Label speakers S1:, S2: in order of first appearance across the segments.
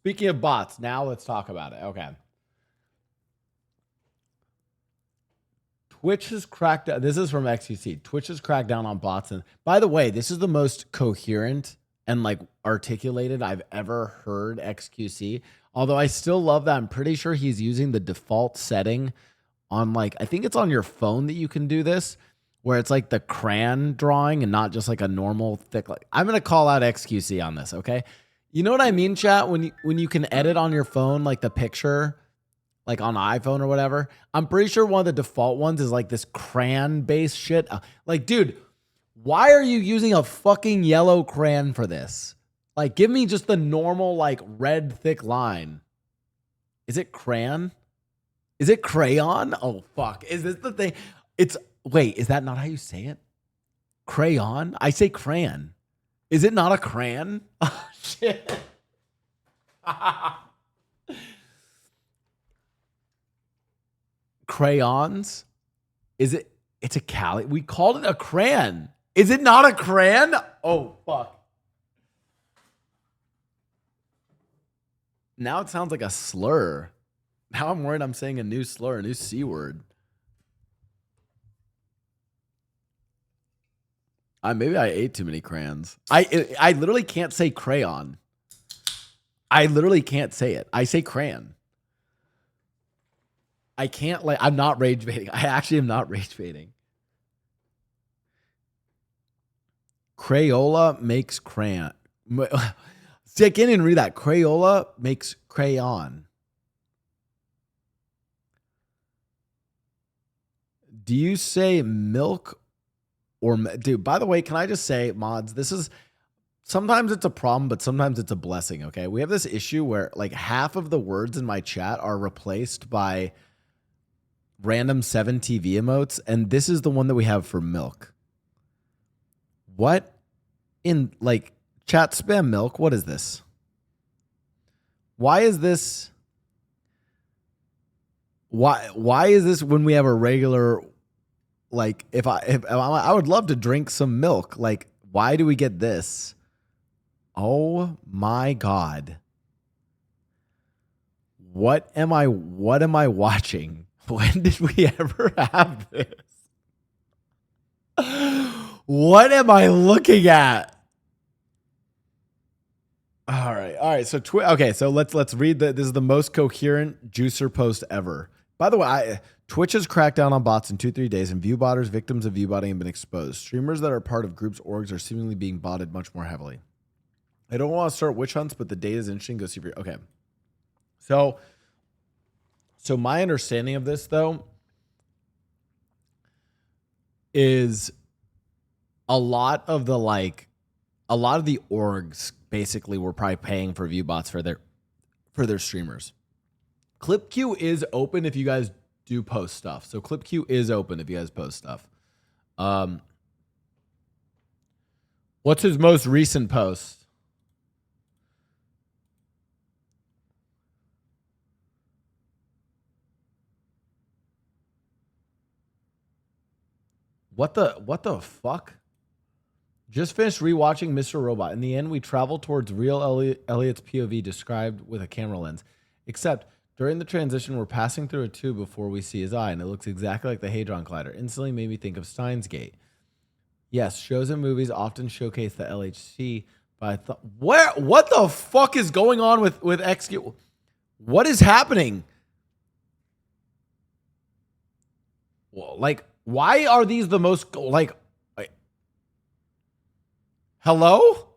S1: Speaking of bots, now let's talk about it. Okay. Twitch has cracked down. This is from XQC. Twitch has cracked down on bots. And by the way, this is the most coherent and like articulated I've ever heard XQC. Although I still love that. I'm pretty sure he's using the default setting on like, I think it's on your phone that you can do this, where it's like the crayon drawing and not just like a normal thick. Like, I'm going to call out XQC on this. Okay. You know what I mean, chat? When you can edit on your phone, like the picture, like on iPhone or whatever, I'm pretty sure one of the default ones is like this crayon-based shit. Like, dude, why are you using a fucking yellow crayon for this? Like, give me just the normal, like, red thick line. Is it crayon? Is it crayon? Oh, fuck. Is this the thing? Wait, is that not how you say it? Crayon? I say crayon. Is it not a crayon? Oh, shit. Crayons? Is it? It's a Cali. We called it a crayon. Is it not a crayon? Oh, fuck. Now it sounds like a slur. Now I'm worried I'm saying a new slur, a new C word. Maybe I ate too many crayons. I literally can't say crayon. I literally can't say it. I say crayon. I can't, like, I'm not rage baiting. I actually am not rage baiting. Crayola makes crayon. See, I can't even read that. Crayola makes crayon. Do you say milk or, dude, by the way, can I just say, mods, this is, sometimes it's a problem, but sometimes it's a blessing, okay? We have this issue where like half of the words in my chat are replaced by random 7 TV emotes, and this is the one that we have for milk. What in like chat spam milk? What is this? Why is this? Why is this when we have a regular, like, if I would love to drink some milk, like, why do we get this? Oh my God. What am I watching? When did we ever have this? What am I looking at? All right. So okay. So let's read this is the most coherent juicer post ever. By the way, Twitch has cracked down on bots in 2-3 days, and viewbotters, victims of viewbotting, have been exposed. Streamers that are part of groups orgs are seemingly being botted much more heavily. I don't want to start witch hunts, but the data is interesting. Go see for okay. So my understanding of this, though, is a lot of the orgs basically were probably paying for viewbots for their streamers. ClipQ is open if you guys do post stuff. So ClipQ is open if you guys post stuff. What's his most recent post? What the fuck? Just finished rewatching Mr. Robot. In the end, we travel towards real Elliot's POV described with a camera lens. Except during the transition, we're passing through a tube before we see his eye, and it looks exactly like the Hadron Collider. Instantly made me think of Steins Gate. Yes, shows and movies often showcase the LHC, but I thought, what the fuck is going on with XQ? What is happening? Well, like, why are these the most, like hello?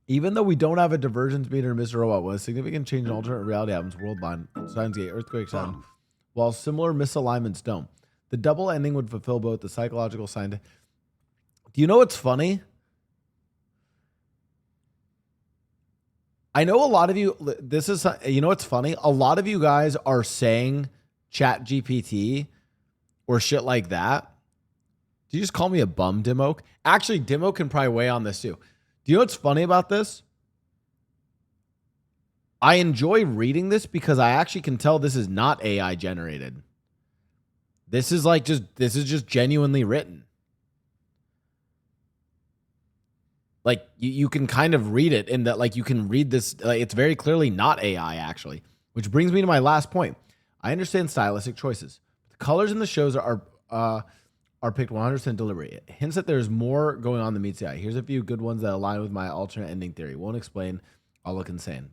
S1: Even though we don't have a divergence meter in Mr. Robot, when a significant change in alternate reality happens worldwide, Steins Gate, earthquake sound, while similar misalignments don't. The double ending would fulfill both the psychological scientific. Do you know what's funny? I know a lot of you, this is, you know what's funny? A lot of you guys are saying Chat GPT or shit like that. Did you just call me a bum, Dimo? Actually, Dimo can probably weigh on this too. Do you know what's funny about this? I enjoy reading this because I actually can tell this is not AI generated. This is just genuinely written. Like you can kind of read it in that, like you can read this. Like, it's very clearly not AI actually, which brings me to my last point. I understand stylistic choices. The colors in the shows are picked 100% deliberate. It hints that there's more going on than meets the eye. Here's a few good ones that align with my alternate ending theory. Won't explain. I'll look insane.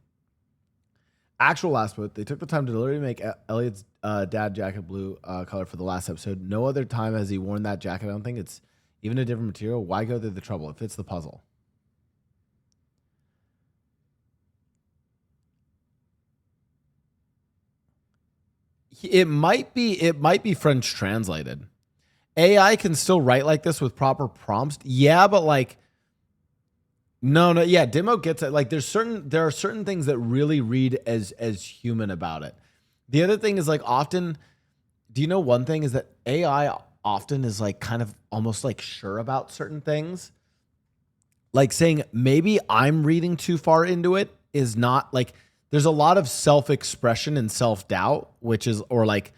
S1: Actual last quote. They took the time to deliberately make Elliot's dad jacket blue color for the last episode. No other time has he worn that jacket. I don't think it's even a different material. Why go through the trouble? It fits the puzzle. It might be French translated. AI can still write like this with proper prompts. Yeah, but like no, yeah, Demo gets it. Like there are certain things that really read as human about it. The other thing is like often, do you know one thing is that AI often is like kind of almost like sure about certain things. Like saying maybe I'm reading too far into it is not like there's a lot of self-expression and self-doubt, which is or like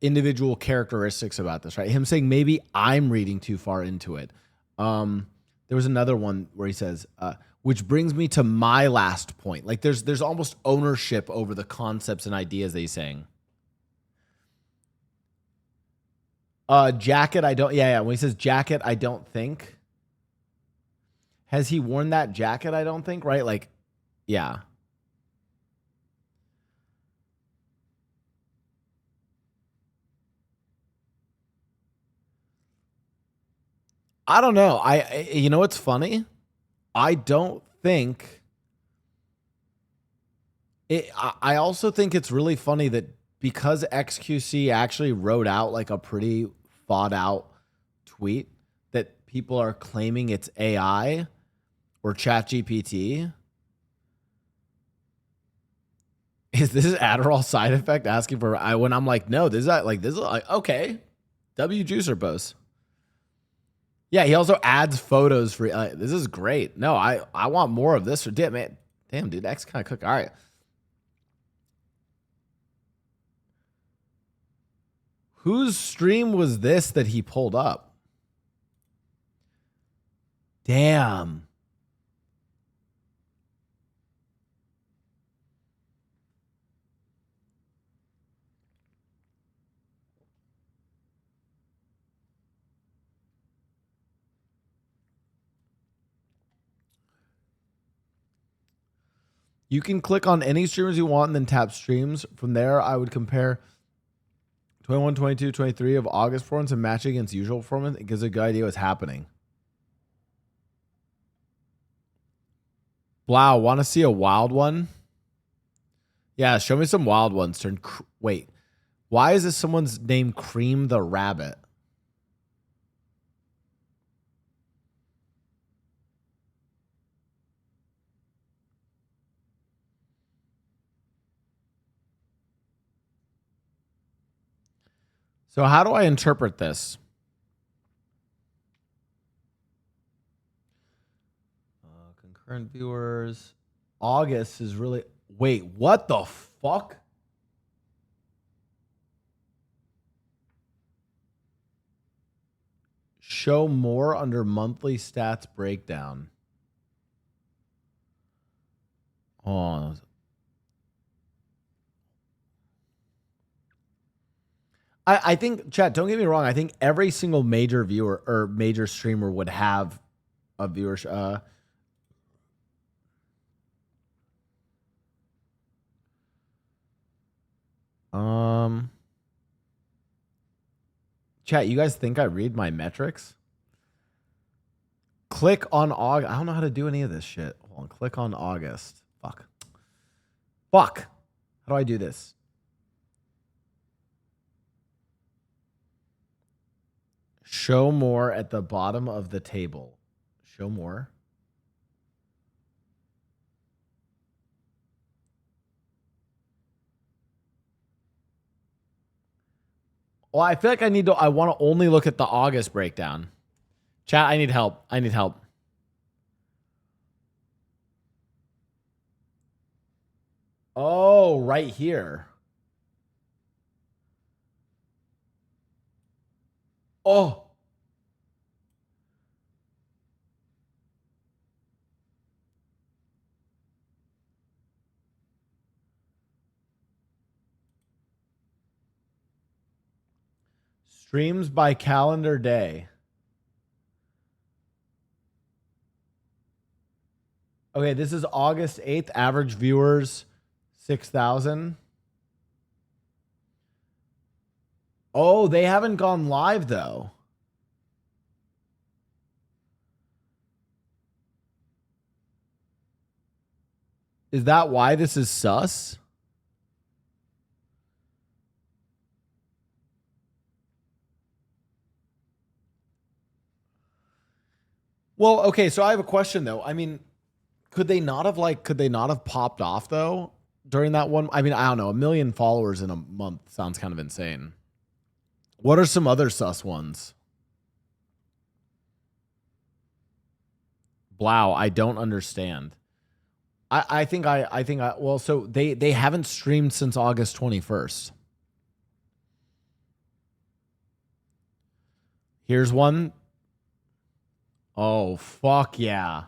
S1: individual characteristics about this, right? Him saying maybe I'm reading too far into it. There was another one where he says, which brings me to my last point. Like there's almost ownership over the concepts and ideas that he's saying. Jacket, I don't. Yeah. When he says jacket, I don't think. Has he worn that jacket? I don't think. Right? Like, yeah. I don't know. You know what's funny? I don't think it. I also think it's really funny that because XQC actually wrote out like a pretty thought out tweet that people are claiming it's AI or ChatGPT. Is this Adderall side effect asking for when I'm like, no, this is like okay. W juicer post. Yeah, he also adds photos for this is great. No, I want more of this for damn man. Damn, dude, X kind of cook. All right. Whose stream was this that he pulled up? Damn. You can click on any streamers you want and then tap streams. From there, I would compare 21, 22, 23 of August performance and match against usual performance. It gives a good idea what's happening. Blau, want to see a wild one? Yeah, show me some wild ones. Wait, why is this someone's name Cream the Rabbit? So how do I interpret this? Concurrent viewers. August is really... Wait, what the fuck? Show more under monthly stats breakdown. Oh. I think, chat, don't get me wrong. I think every single major viewer or major streamer would have a viewership. Chat, you guys think I read my metrics? Click on August. I don't know how to do any of this shit. Hold on. Click on August. Fuck. How do I do this? Show more at the bottom of the table. Show more. Well, I feel like I want to only look at the August breakdown. Chat, I need help. Oh, right here. Oh. Streams by calendar day. Okay, this is August 8th. Average viewers, 6,000. Oh, they haven't gone live, though. Is that why this is sus? Well, okay, so I have a question, though. I mean, could they not have popped off, though, during that one? I mean, I don't know. 1 million followers in a month sounds kind of insane. What are some other sus ones? Blau, I don't understand. Well, so they haven't streamed since August 21st. Here's one. Oh, fuck yeah.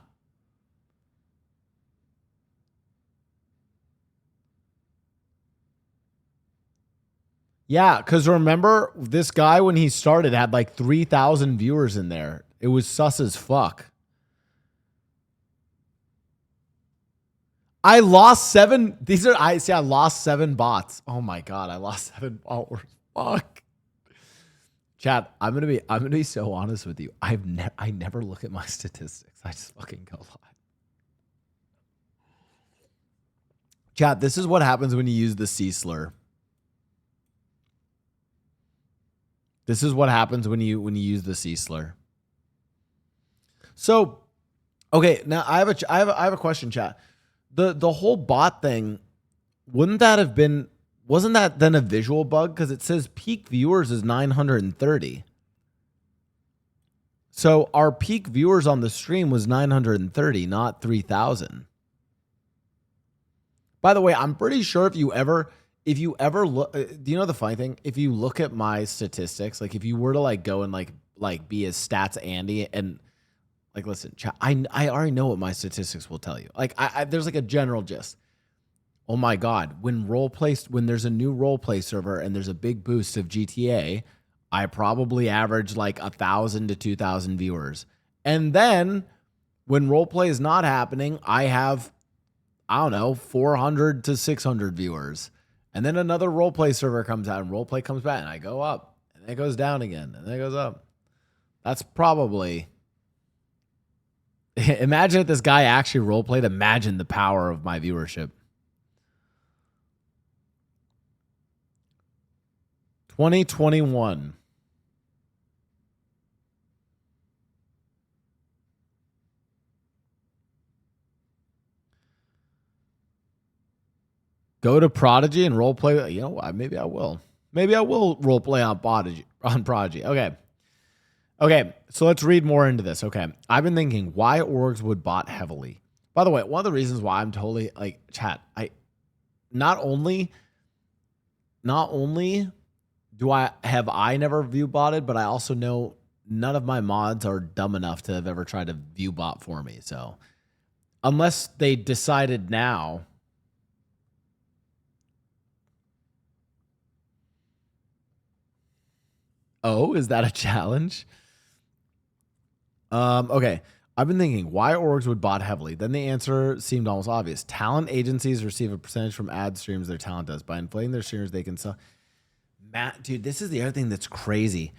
S1: Yeah, because remember, this guy, when he started, had like 3,000 viewers in there. It was sus as fuck. I lost 7. I lost 7 bots. Oh my God, I lost 7 followers. Fuck. Chat, I'm gonna be so honest with you. I never look at my statistics. I just fucking go live. Chat, this is what happens when you use the C slur. This is what happens when you use the C slur. So, okay, now I have a question, chat. The whole bot thing, wasn't that then a visual bug? Because it says peak viewers is 930. So our peak viewers on the stream was 930, not 3,000. By the way, I'm pretty sure if you ever look, do you know the funny thing? If you look at my statistics, like if you were to like go and like be a stats Andy and like, listen, I already know what my statistics will tell you. Like there's like a general gist. Oh my God, when there's a new roleplay server and there's a big boost of GTA, I probably average like 1,000 to 2,000 viewers. And then when roleplay is not happening, I have, I don't know, 400 to 600 viewers. And then another roleplay server comes out and roleplay comes back and I go up and it goes down again and then it goes up. That's probably, imagine if this guy actually roleplayed. Imagine the power of my viewership. 2021. Go to Prodigy and roleplay. You know what? Maybe I will. Maybe I will roleplay on Prodigy. Okay. So let's read more into this. Okay. I've been thinking why orgs would bot heavily. By the way, one of the reasons why I'm totally like, chat, not only do I never view botted, but I also know none of my mods are dumb enough to have ever tried to view bot for me. So unless they decided now. Oh, is that a challenge? Okay. I've been thinking why orgs would bot heavily. Then the answer seemed almost obvious. Talent agencies receive a percentage from ad streams their talent does. By inflating their streamers, they can sell. Matt, dude, this is the other thing that's crazy.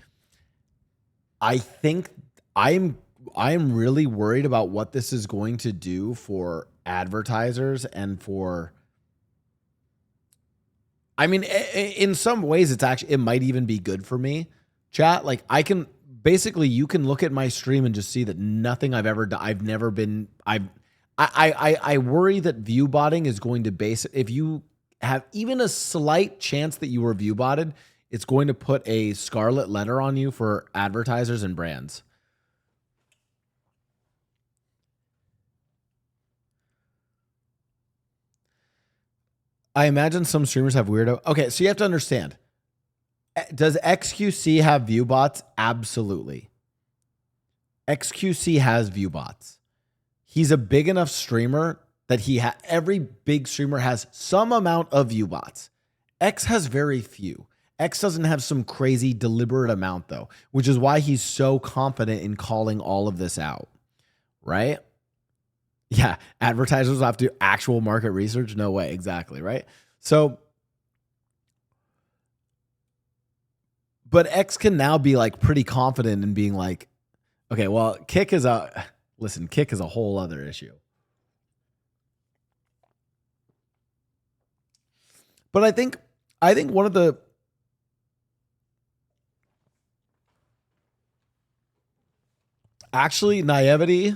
S1: I think I'm really worried about what this is going to do for advertisers and for, I mean, in some ways it might even be good for me. Chat, like you can look at my stream and just see that nothing I've ever done, I worry that view botting is going to if you have even a slight chance that you were view botted, it's going to put a scarlet letter on you for advertisers and brands. I imagine some streamers have weirdo. Okay, so you have to understand. Does XQC have view bots? Absolutely. XQC has view bots. He's a big enough streamer that every big streamer has some amount of view bots. X has very few. X doesn't have some crazy deliberate amount though, which is why he's so confident in calling all of this out, right? Yeah, advertisers have to do actual market research. No way, exactly, right? So, but X can now be like pretty confident in being like, okay, well, Kick is a whole other issue. But I think one of the actually naivety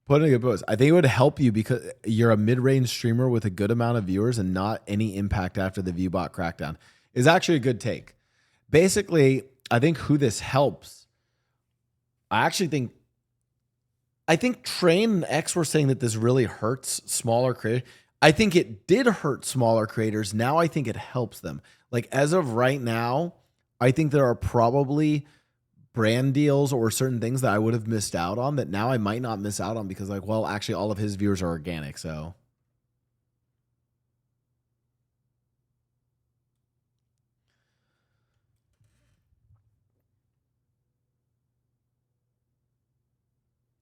S1: putting a post. I think it would help you because you're a mid-range streamer with a good amount of viewers and not any impact after the viewbot crackdown is actually a good take. Basically, I think who this helps. I think Train and X were saying that this really hurts smaller creators. I think it did hurt smaller creators. Now I think it helps them. Like as of right now, I think there are probably brand deals or certain things that I would have missed out on that now I might not miss out on because like, well, actually all of his viewers are organic. So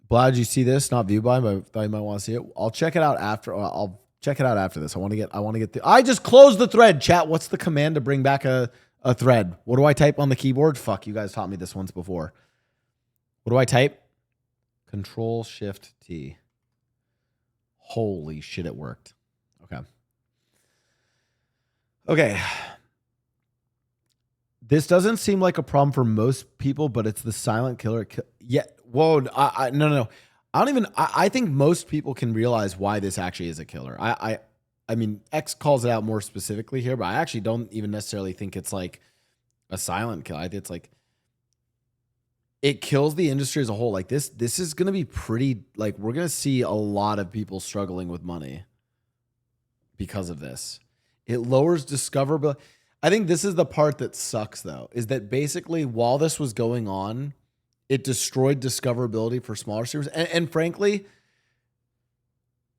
S1: Blau, did you see this? Not view by, but I thought you might want to see it. I'll check it out after. I'll check it out after this. I want to get the. I just closed the thread. Chat. What's the command to bring back a thread? What do I type on the keyboard? Fuck, you guys taught me this once before. What do I type? Control Shift T. Holy shit, it worked. Okay. Okay. This doesn't seem like a problem for most people, but it's the silent killer. Yeah. Whoa. No. I don't even. I think most people can realize why this actually is a killer. I mean, X calls it out more specifically here, but I actually don't even necessarily think it's like a silent kill. I think it's like it kills the industry as a whole. Like this is going to be pretty. Like we're going to see a lot of people struggling with money because of this. It lowers discoverability. I think this is the part that sucks though, is that basically while this was going on, it destroyed discoverability for smaller streamers. And frankly,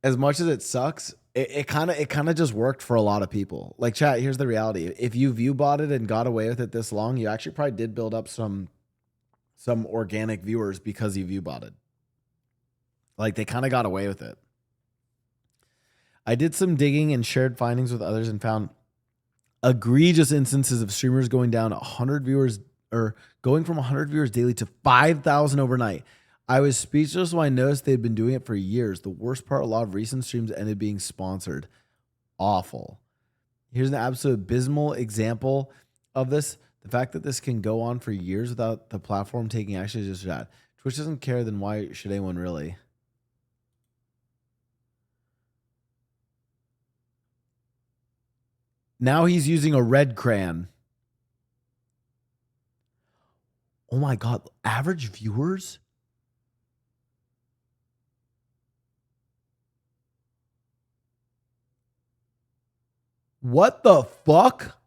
S1: as much as it sucks, it kind of just worked for a lot of people. Like chat, here's the reality. If you view botted and got away with it this long, you actually probably did build up some organic viewers because you view botted. Like they kind of got away with it. I did some digging and shared findings with others and found egregious instances of streamers going down 100 viewers or going from 100 viewers daily to 5,000 overnight. I was speechless when I noticed they'd been doing it for years. The worst part, a lot of recent streams ended being sponsored. Awful. Here's an absolute abysmal example of this. The fact that this can go on for years without the platform taking action is just that. Twitch doesn't care, then why should anyone really? Now he's using a red crayon. Oh my God, average viewers? What the fuck?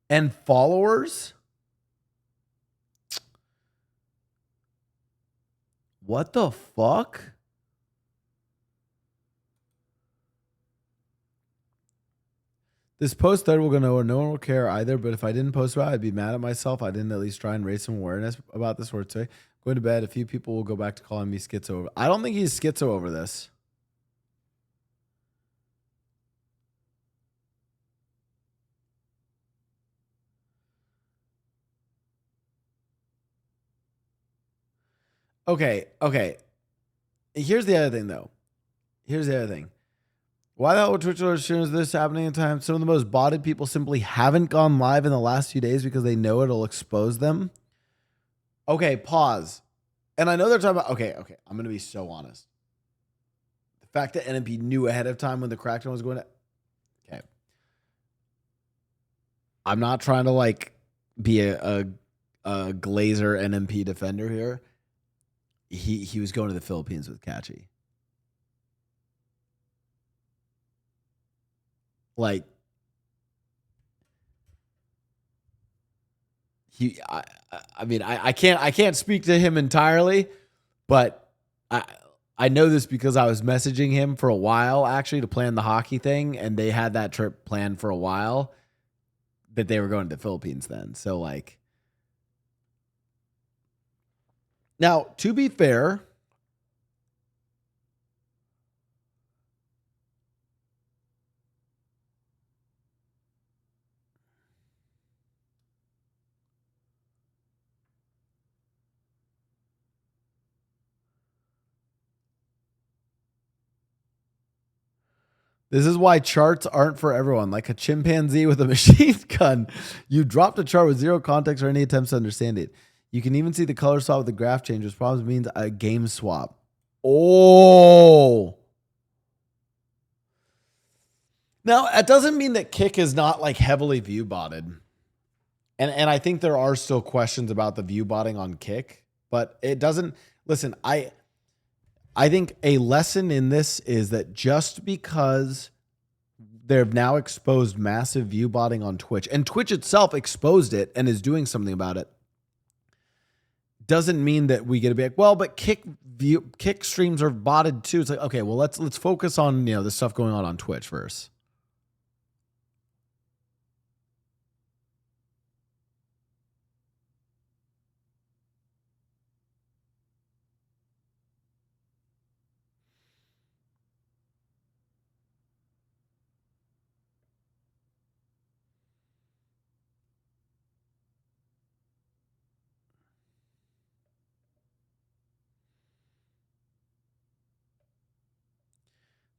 S1: And followers? What the fuck? This post thread will go nowhere. No one will care either. But if I didn't post about it, I'd be mad at myself. I didn't at least try and raise some awareness about this word today. Going to bed. A few people will go back to calling me schizo. I don't think he's schizo over this. Okay. Here's the other thing, though. Why the hell would Twitch streams this happening in time? Some of the most botted people simply haven't gone live in the last few days because they know it'll expose them. Okay, pause. And I know they're talking about, okay. I'm going to be so honest. The fact that NMP knew ahead of time when the crackdown was going to, okay. I'm not trying to like be a Glazer NMP defender here. He was going to the Philippines with Catchy. Like I mean, I can't speak to him entirely, but I know this because I was messaging him for a while actually to plan the hockey thing, and they had that trip planned for a while, but they were going to the Philippines then. So like, now to be fair, this is why charts aren't for everyone. Like a chimpanzee with a machine gun, you dropped a chart with zero context or any attempts to understand it. You can even see the color swap with the graph changes. Problems means a game swap. Oh. Now, that doesn't mean that Kick is not like heavily view botted. And I think there are still questions about the view botting on Kick, but it doesn't listen, I think a lesson in this is that just because they've now exposed massive view botting on Twitch, and Twitch itself exposed it and is doing something about it, doesn't mean that we get to be like, well, but Kick streams are botted too. It's like, okay, well, let's focus on, the stuff going on Twitch first.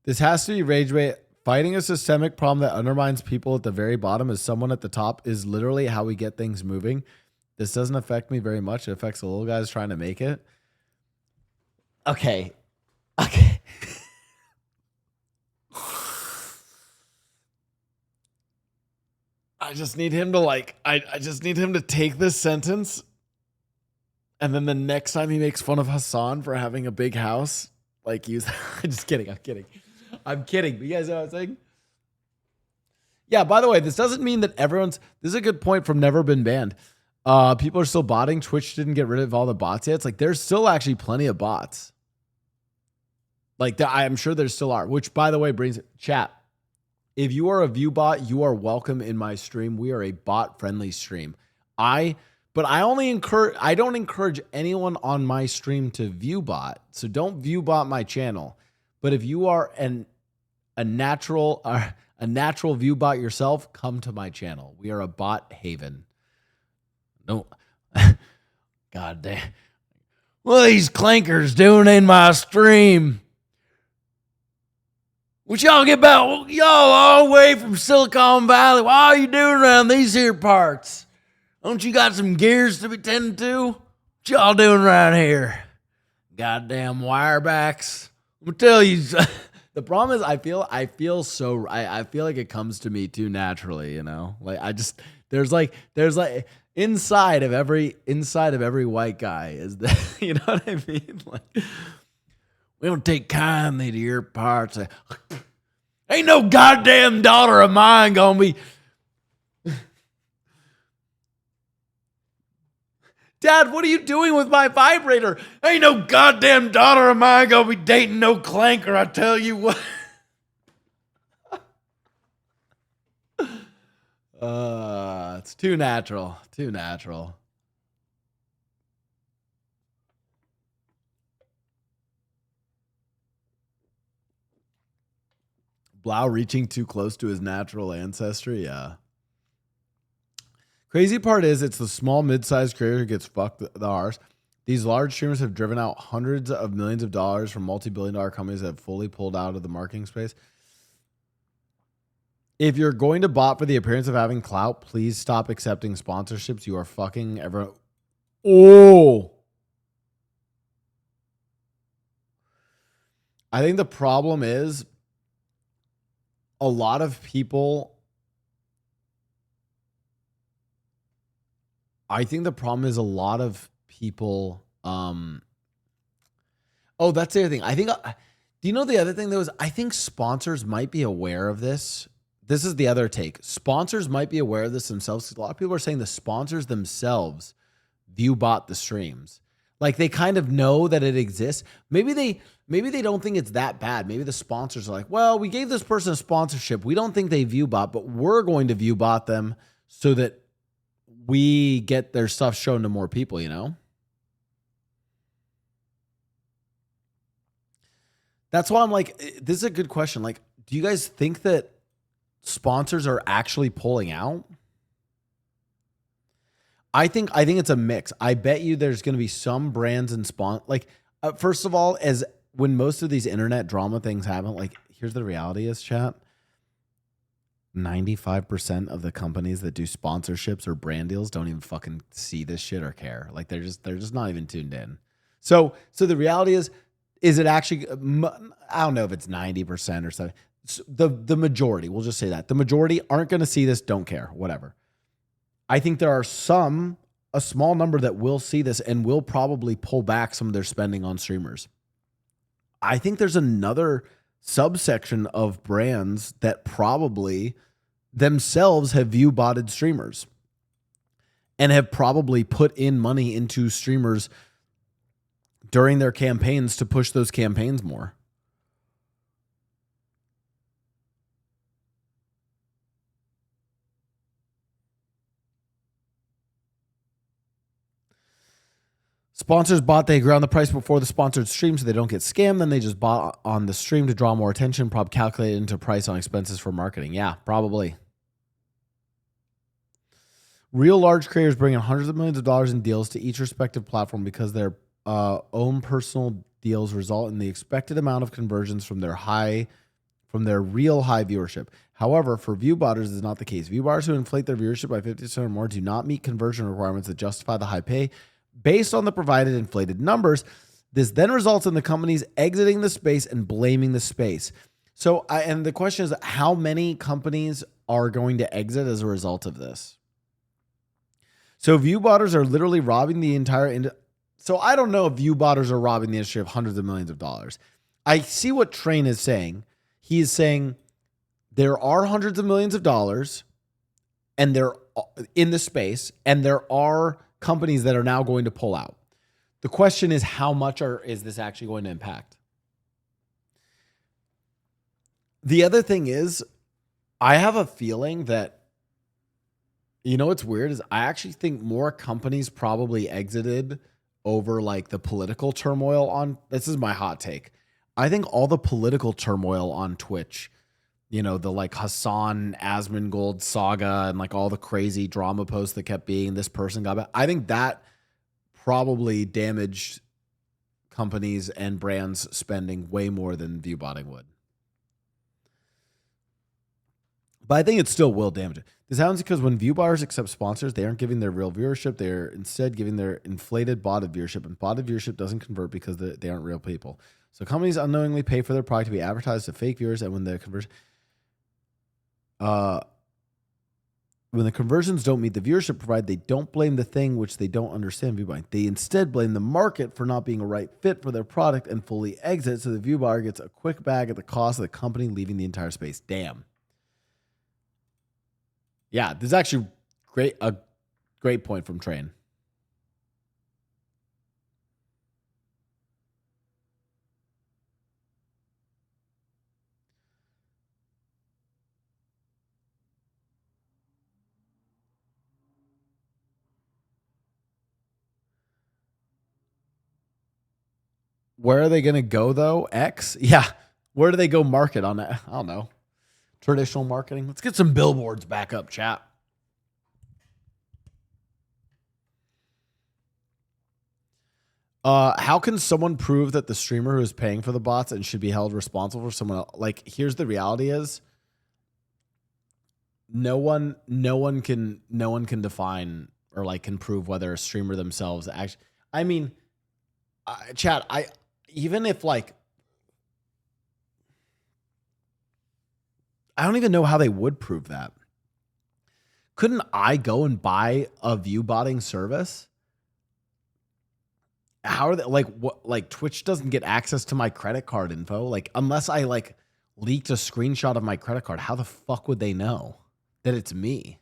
S1: This has to be rage bait. Fighting a systemic problem that undermines people at the very bottom as someone at the top is literally how we get things moving. This doesn't affect me very much. It affects the little guys trying to make it. Okay. I just need him to I just need him to take this sentence, and then the next time he makes fun of Hassan for having a big house, use I'm just kidding. I'm kidding. But you guys know what I'm saying? Yeah, by the way, this doesn't mean that this is a good point from Never Been Banned. People are still botting. Twitch didn't get rid of all the bots yet. It's there's still actually plenty of bots. I'm sure there still are, which by the way brings chat. If you are a view bot, you are welcome in my stream. We are a bot friendly stream. I don't encourage anyone on my stream to view bot. So don't view bot my channel. But if you are a natural view bot yourself, come to my channel. We are a bot haven. No, God damn. What are these clankers doing in my stream? What y'all get about? Y'all all the way from Silicon Valley. What are you doing around these here parts? Don't you got some gears to be tending to? What y'all doing around here? Goddamn wirebacks. I'm gonna tell you. The problem is I feel like it comes to me too naturally, there's inside of every white guy is that, you know what I mean? We don't take kindly to your parts. Ain't no goddamn daughter of mine gonna be. Dad, what are you doing with my vibrator? Ain't no goddamn daughter of mine gonna be dating no clanker, I tell you what. It's too natural. Too natural. Blau reaching too close to his natural ancestry. Yeah. Crazy part is it's the small mid-sized creator who gets fucked the arse. These large streamers have driven out hundreds of millions of dollars from multi-billion-dollar companies that have fully pulled out of the marketing space. If you're going to bot for the appearance of having clout, please stop accepting sponsorships. You are fucking everyone. Oh. I think the problem is a lot of people. I think the problem is a lot of people. Oh, that's the other thing. I think. Do you know the other thing that was? I think sponsors might be aware of this. this is the other take. Sponsors might be aware of this themselves. A lot of people are saying the sponsors themselves view bot the streams. Like they kind of know that it exists. Maybe they don't think it's that bad. Maybe the sponsors are like, well, we gave this person a sponsorship. We don't think they view bot, but we're going to view bot them so that we get their stuff shown to more people, you know? That's why I'm like, this is a good question. Like, do you guys think that sponsors are actually pulling out? I think it's a mix. I bet you there's going to be some brands and like first of all, as when most of these internet drama things happen, like here's the reality is, chat. 95% of the companies that do sponsorships or brand deals don't even fucking see this shit or care. Like they're just not even tuned in. So the reality is it actually, I don't know if it's 90% or something. The majority, we'll just say that the majority aren't going to see this, don't care, whatever. I think there are a small number that will see this and will probably pull back some of their spending on streamers. I think there's another subsection of brands that probably themselves have view botted streamers and have probably put in money into streamers during their campaigns to push those campaigns more. Sponsors bot, they agree on the price before the sponsored stream so they don't get scammed. Then they just bought on the stream to draw more attention, probably calculate into price on expenses for marketing. Yeah, probably. Real large creators bring in hundreds of millions of dollars in deals to each respective platform because their own personal deals result in the expected amount of conversions from their real high viewership. However, for viewbotters, this is not the case. Viewbotters who inflate their viewership by 50% or more do not meet conversion requirements that justify the high pay. Based on the provided inflated numbers, this then results in the companies exiting the space and blaming the space. So, and the question is, how many companies are going to exit as a result of this? So, viewbotters are literally robbing the entire industry. So, I don't know if viewbotters are robbing the industry of hundreds of millions of dollars. I see what Train is saying. He is saying there are hundreds of millions of dollars, and they're in the space, and there are companies that are now going to pull out. The question is, how much is this actually going to impact? The other thing is, I have a feeling that, you know what's weird is I actually think more companies probably exited over like the political turmoil on, this is my hot take. I think all the political turmoil on Twitch, you know, the like Hassan Asmongold saga and like all the crazy drama posts that kept being this person got back. I think that probably damaged companies and brands spending way more than viewbotting would. But I think it still will damage it. This happens because when viewbotters accept sponsors, they aren't giving their real viewership. They're instead giving their inflated botted viewership. And botted viewership doesn't convert because they aren't real people. So companies unknowingly pay for their product to be advertised to fake viewers, and when the conversions don't meet the viewership provided, they don't blame the thing which they don't understand viewbotting. They instead blame the market for not being a right fit for their product and fully exit, so the viewbotter gets a quick bag at the cost of the company leaving the entire space. Damn. Yeah, this is actually a great point from Train. Where are they going to go, though? X? Yeah. Where do they go market on that? I don't know. Traditional marketing. Let's get some billboards back up, chat. How can someone prove that the streamer who is paying for the bots and should be held responsible for someone else? Like, here's the reality is no one can define or like can prove whether a streamer themselves actually, I mean, chat, even if like, I don't even know how they would prove that. Couldn't I go and buy a viewbotting service? How are they like what, like Twitch doesn't get access to my credit card info? Like, unless I like leaked a screenshot of my credit card, how the fuck would they know that it's me?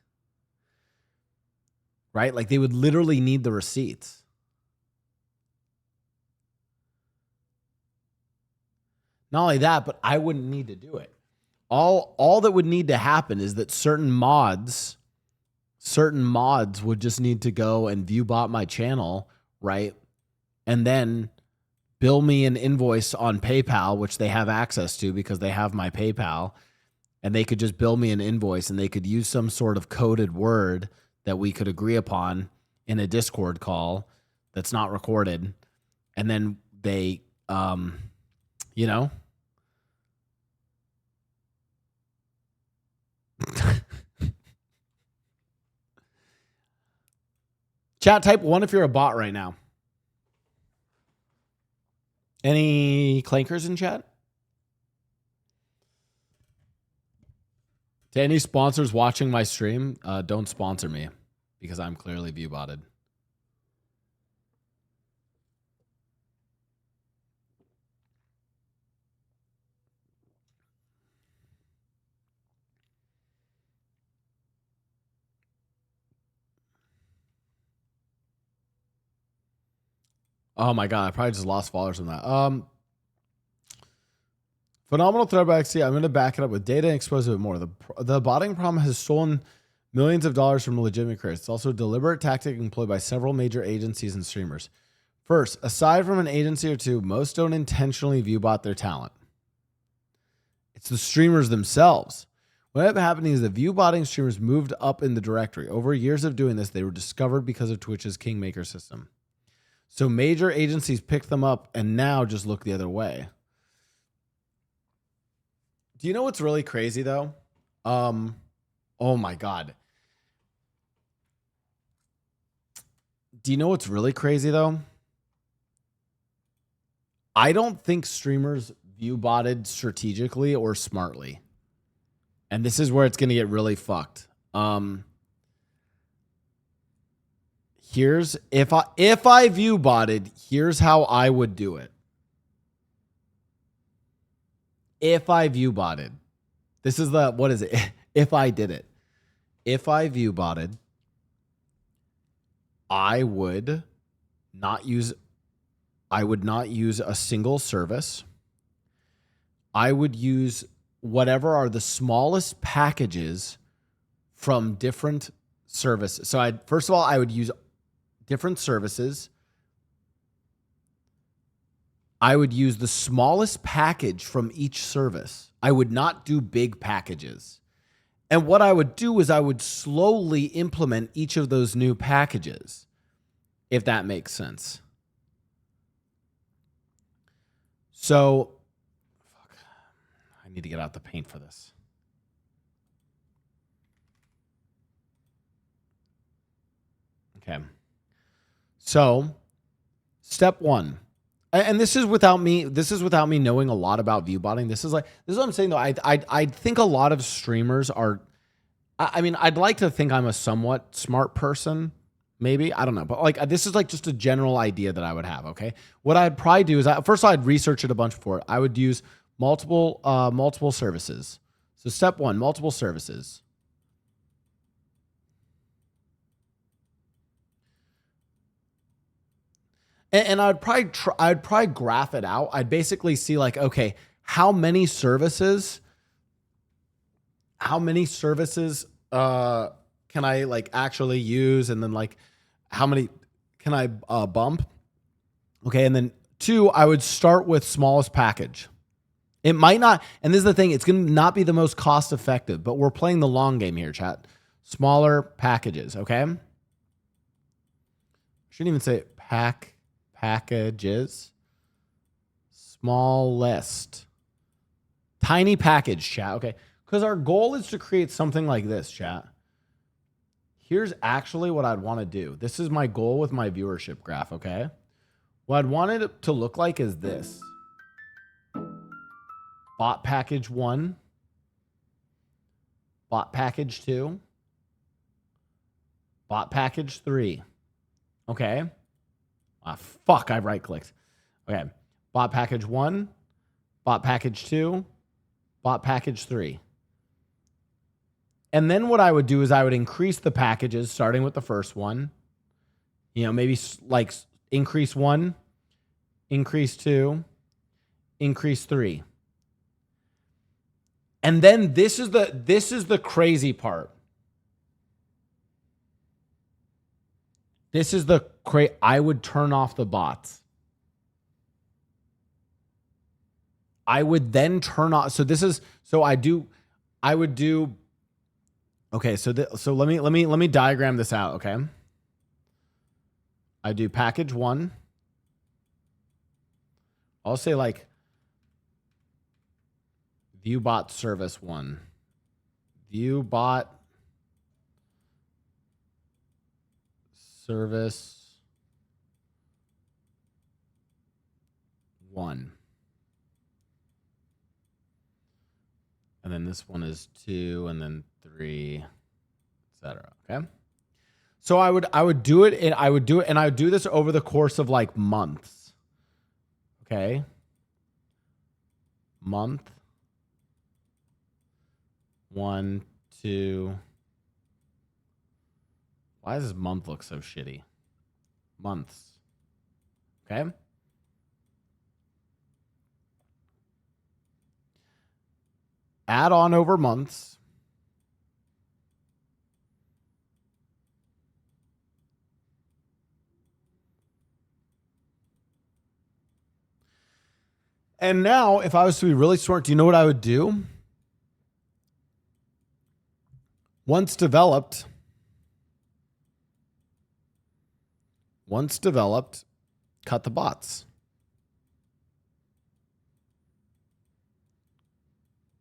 S1: Right? Like they would literally need the receipts. Not only that, but I wouldn't need to do it. All that would need to happen is that certain mods would just need to go and view bot my channel, right? And then bill me an invoice on PayPal, which they have access to because they have my PayPal, and they could just bill me an invoice and they could use some sort of coded word that we could agree upon in a Discord call that's not recorded. And then they, you know, chat, type 1 if you're a bot right now. Any clankers in chat? To any sponsors watching my stream, don't sponsor me because I'm clearly view botted. Oh my God, I probably just lost followers from that. Phenomenal thread by XC. I'm going to back it up with data and expose it more. The botting problem has stolen millions of dollars from legitimate creators. It's also a deliberate tactic employed by several major agencies and streamers. First, aside from an agency or two, most don't intentionally view bot their talent. It's the streamers themselves. What ended up happening is the view botting streamers moved up in the directory. Over years of doing this, they were discovered because of Twitch's Kingmaker system. So major agencies picked them up and now just look the other way. Do you know what's really crazy though? Oh my God. Do you know what's really crazy though? I don't think streamers view botted strategically or smartly. And this is where it's going to get really fucked. Here's if I view botted, here's how I would do it. If I view botted, this is the, what is it? If I did it, if I view botted, I would not use a single service. I would use whatever are the smallest packages from different services. So first of all, I would use different services. I would use the smallest package from each service. I would not do big packages. And what I would do is I would slowly implement each of those new packages, if that makes sense. So, fuck, I need to get out the paint for this. Okay. So, step 1. And this is without me knowing a lot about view botting. This is what I'm saying though. I think a lot of streamers are, I mean, I'd like to think I'm a somewhat smart person, maybe. I don't know. But like, this is like just a general idea that I would have. Okay. What I'd probably do is first of all, I'd research it a bunch before. I would use multiple services. So step 1, multiple services. And I'd probably graph it out. I'd basically see like, okay, how many services can I like actually use? And then like, how many can I bump? Okay. And then 2, I would start with smallest package. It might not, and this is the thing, it's going to not be the most cost effective, but we're playing the long game here, chat. Smaller packages. Okay. Shouldn't even say packages. Smallest. Tiny package, chat. Okay. Because our goal is to create something like this, chat. Here's actually what I'd want to do. This is my goal with my viewership graph, okay? What I'd want it to look like is this. Bot package 1. Bot package 2. Bot package 3. Okay. Ah, fuck, I right-clicked. Okay. Bot package 1. Bot package 2. bought package 3. And then what I would do is I would increase the packages, starting with the first one. You know, maybe like increase 1, increase 2, increase 3. And then this is the crazy part. This is I would turn off the bots. I would then turn off. I would do. Okay, so let me diagram this out. Okay, I do package 1. I'll say like viewbot service 1, viewbot service 1. And then this one is 2, and then 3, etc. Okay. So I would do it, and I would do this over the course of like months. Okay. Month 1, 2. Why does this month look so shitty? Months. Okay. Add on over months. And now, if I was to be really smart, do you know what I would do? Once developed, cut the bots.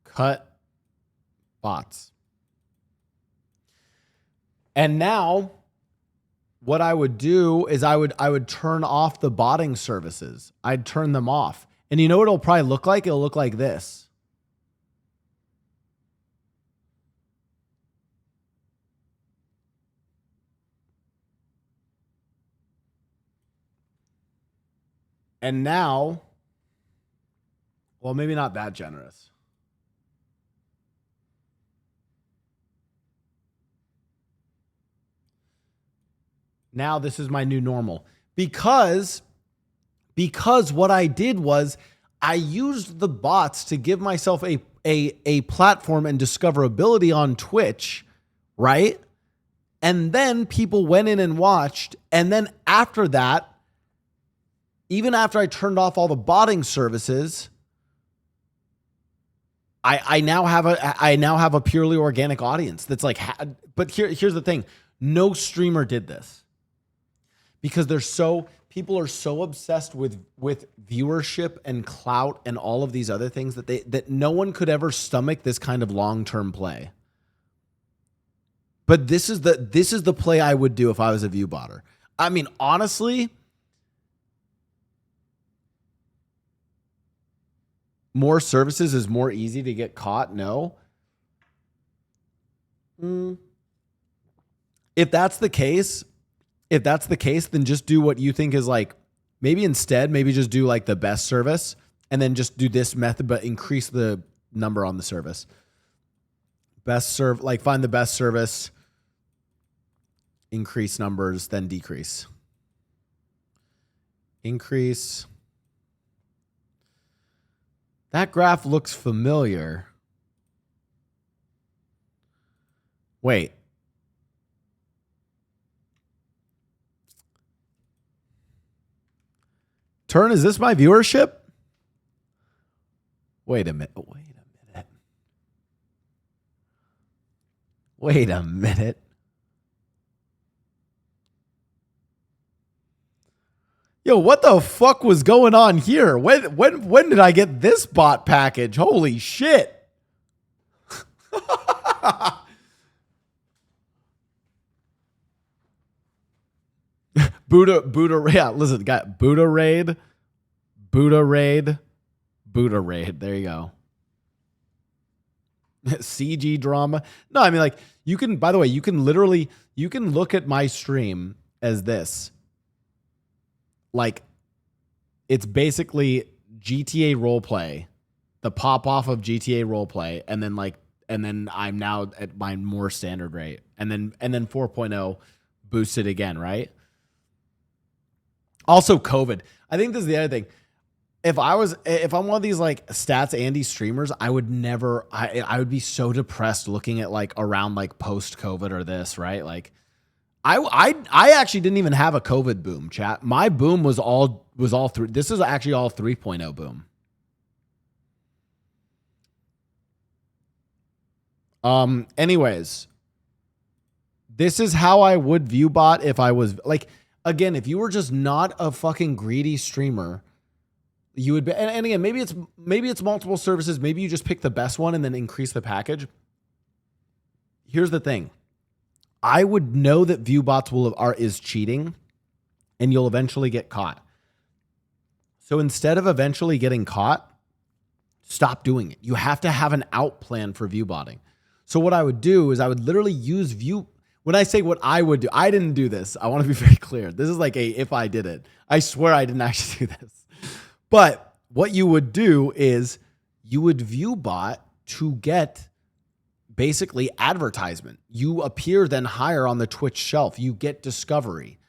S1: Cut bots. And now what I would do is I would turn off the botting services. I'd turn them off. And you know what it'll probably look like? It'll look like this. And now, well, maybe not that generous. Now this is my new normal. Because what I did was I used the bots to give myself a platform and discoverability on Twitch, right? And then people went in and watched. And then after that, even after I turned off all the botting services, I now have a purely organic audience that's like, but here's the thing. No streamer did this because people are so obsessed with viewership and clout and all of these other things that no one could ever stomach this kind of long-term play. But this is the play I would do if I was a view botter. I mean, honestly, more services is more easy to get caught. No. If that's the case, then just do what you think is like, maybe just do like the best service and then just do this method, but increase the number on the service. Find the best service, increase numbers, then decrease. Increase. That graph looks familiar. Wait. Turn, is this my viewership? Wait a minute. Yo, what the fuck was going on here? When did I get this bot package? Holy shit. Buddha, yeah, listen, got Buddha raid. There you go. CG drama. No, I mean, like, you can, by the way, you can look at my stream as this. Like, it's basically GTA roleplay the pop off of GTA roleplay, and then I'm now at my more standard rate, and then 4.0 boosted again, right? Also, COVID. I think this is the other thing. If I'm one of these like stats Andy streamers, I would never. I would be so depressed looking at like around like post COVID or this, right? Like, I actually didn't even have a COVID boom, chat. My boom was all through. This is actually all 3.0 boom. Anyways, this is how I would view bot if I was like, again, if you were just not a fucking greedy streamer, you would be, and again, maybe it's multiple services. Maybe you just pick the best one and then increase the package. Here's the thing. I would know that view bots is cheating and you'll eventually get caught. So instead of eventually getting caught, stop doing it. You have to have an out plan for view botting. So what I would do is I would literally use view. When I say what I would do, I didn't do this. I want to be very clear. This is like if I did it. I swear I didn't actually do this. But what you would do is you would view bot to get basically advertisement. You appear then higher on the Twitch shelf. You get discovery.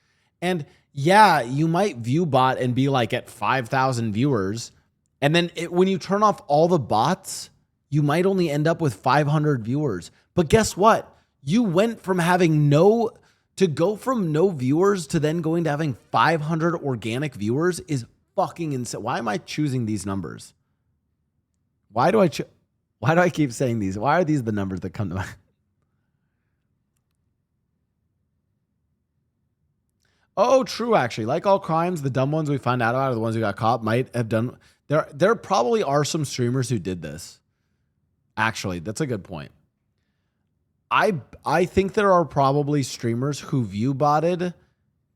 S1: And yeah, you might view bot and be like at 5,000 viewers. And then when you turn off all the bots, you might only end up with 500 viewers. But guess what? You went from having no viewers to then going to having 500 organic viewers is fucking insane. Why am I choosing these numbers? Why do I keep saying these? Why are these the numbers that come to mind? Oh, true, actually. Like all crimes, the dumb ones we find out about are the ones who got caught might have done. There probably are some streamers who did this. Actually, that's a good point. I think there are probably streamers who view botted,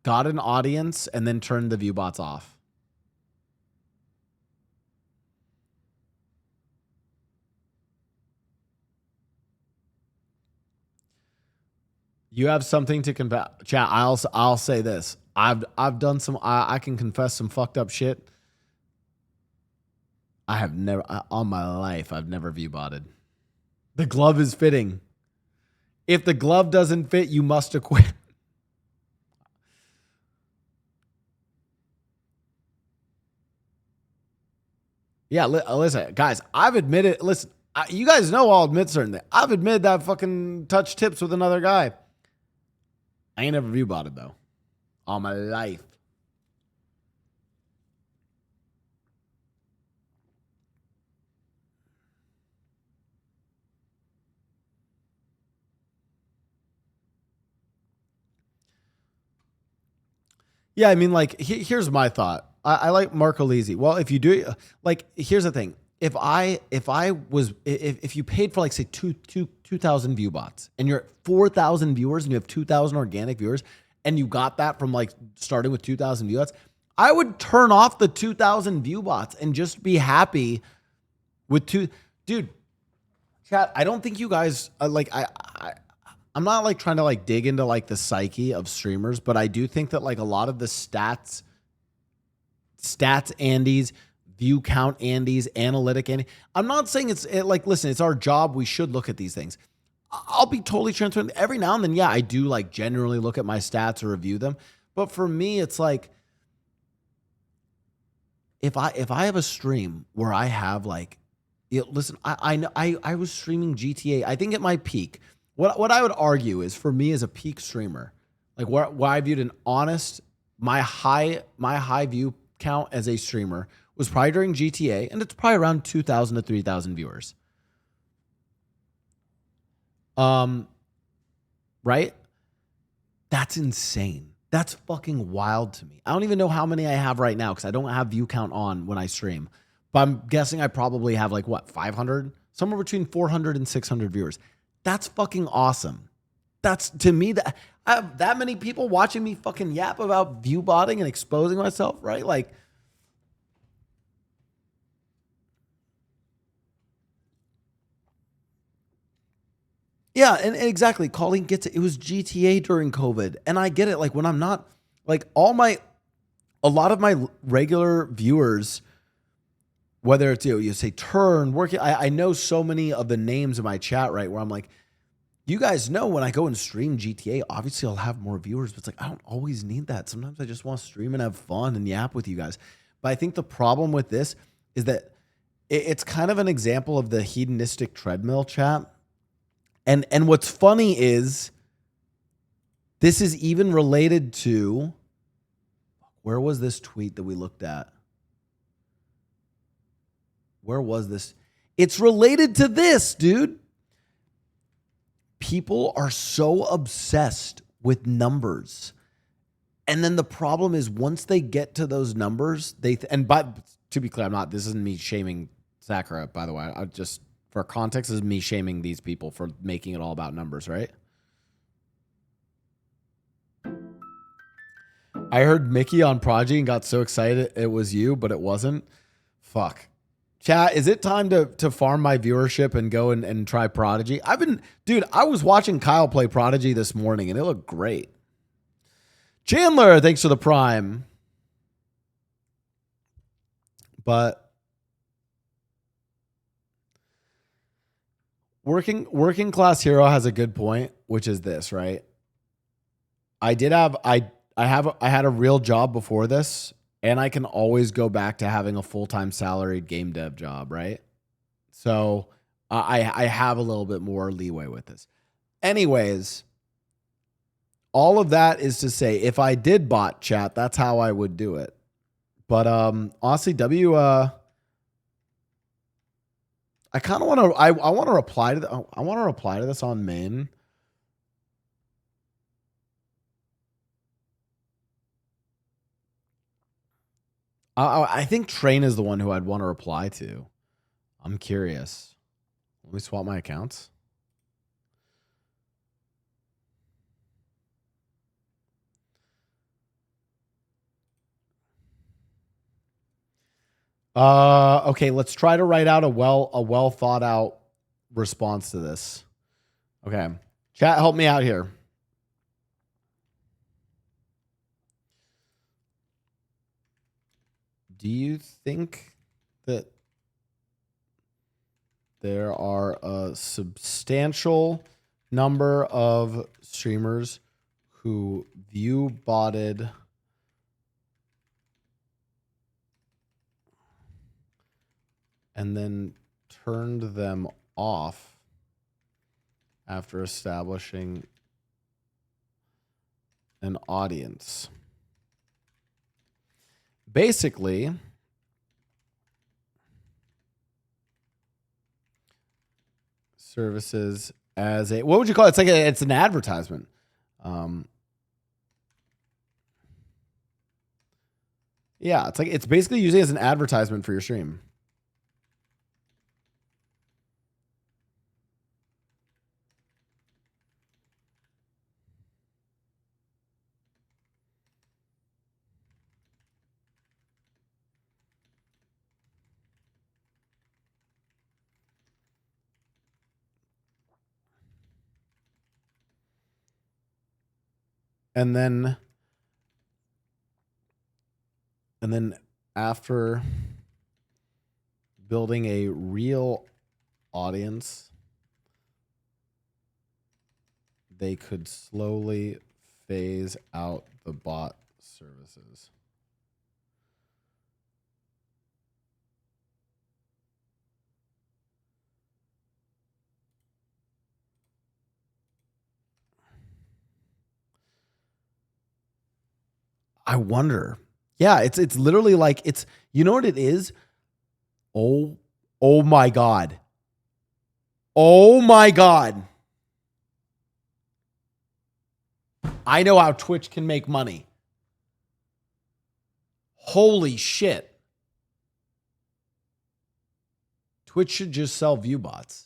S1: got an audience, and then turned the view bots off. You have something to confess, chat. I'll say this. I've done some. I can confess some fucked up shit. I have never, on my life, I've never view botted. The glove is fitting. If the glove doesn't fit, you must acquit. Yeah, listen, guys, I've admitted, listen, you guys know I'll admit certain things. I've admitted that fucking touch tips with another guy. I ain't never view botted though. All my life. Yeah, I mean, like, here's my thought. I like Mark Elisi. Well, if you do, like, here's the thing. If you paid for like say 2,000 view bots and you're at 4,000 viewers and you have 2,000 organic viewers and you got that from like starting with 2,000 view bots, I would turn off the 2,000 view bots and just be happy with dude. Chat, I don't think you guys like I'm not like trying to like dig into like the psyche of streamers, but I do think that like a lot of the stats Andes, view count Andes, analytic Andy. I'm not saying like, listen, it's our job. We should look at these things. I'll be totally transparent. Every now and then, yeah, I do like generally look at my stats or review them. But for me, it's like, if I have a stream where I have like, listen, I was streaming GTA. I think at my peak, what I would argue is for me as a peak streamer, like where I viewed an honest, my high view count as a streamer was probably during GTA, and it's probably around 2,000 to 3,000 viewers. Right? That's insane. That's fucking wild to me. I don't even know how many I have right now because I don't have view count on when I stream. But I'm guessing I probably have like, what, 500? Somewhere between 400 and 600 viewers. That's fucking awesome. That's, to me, that I have that many people watching me fucking yap about view botting and exposing myself, right? Like, yeah, and exactly. Colleen gets it. It was GTA during COVID. And I get it. Like, when I'm not, like, a lot of my regular viewers whether it's, you say turn, working. I know so many of the names in my chat, right, where I'm like, you guys know when I go and stream GTA, obviously I'll have more viewers, but it's like, I don't always need that. Sometimes I just want to stream and have fun and yap with you guys. But I think the problem with this is that it's kind of an example of the hedonistic treadmill, chat. And what's funny is this is even related to, where was this tweet that we looked at? Where was this? It's related to this, dude. People are so obsessed with numbers. And then the problem is once they get to those numbers, to be clear, this isn't me shaming Sakura, by the way. I just, for context, this is me shaming these people for making it all about numbers, right? I heard Mickey on Prodigy and got so excited it was you, but it wasn't. Fuck. Chat, is it time to farm my viewership and go and try Prodigy? I was watching Kyle play Prodigy this morning and it looked great. Chandler, thanks for the Prime. But working class hero has a good point, which is this, right? I had a real job before this, and I can always go back to having a full-time salaried game dev job, right? So I have a little bit more leeway with this. Anyways, all of that is to say, if I did bot chat, that's how I would do it. But honestly, I kind of want to. I want to reply to. I want to reply to this on main. I think Train is the one who I'd want to reply to. I'm curious. Let me swap my accounts. Okay, let's try to write out a well thought out response to this. Okay. Chat, help me out here. Do you think that there are a substantial number of streamers who view botted and then turned them off after establishing an audience? Basically, services as a, what would you call it? It's an advertisement. Yeah, it's basically using it as an advertisement for your stream. And then after building a real audience, they could slowly phase out the bot services. I wonder. Yeah, it's literally like, it's, you know what it is? Oh my God. Oh my God. I know how Twitch can make money. Holy shit. Twitch should just sell view bots.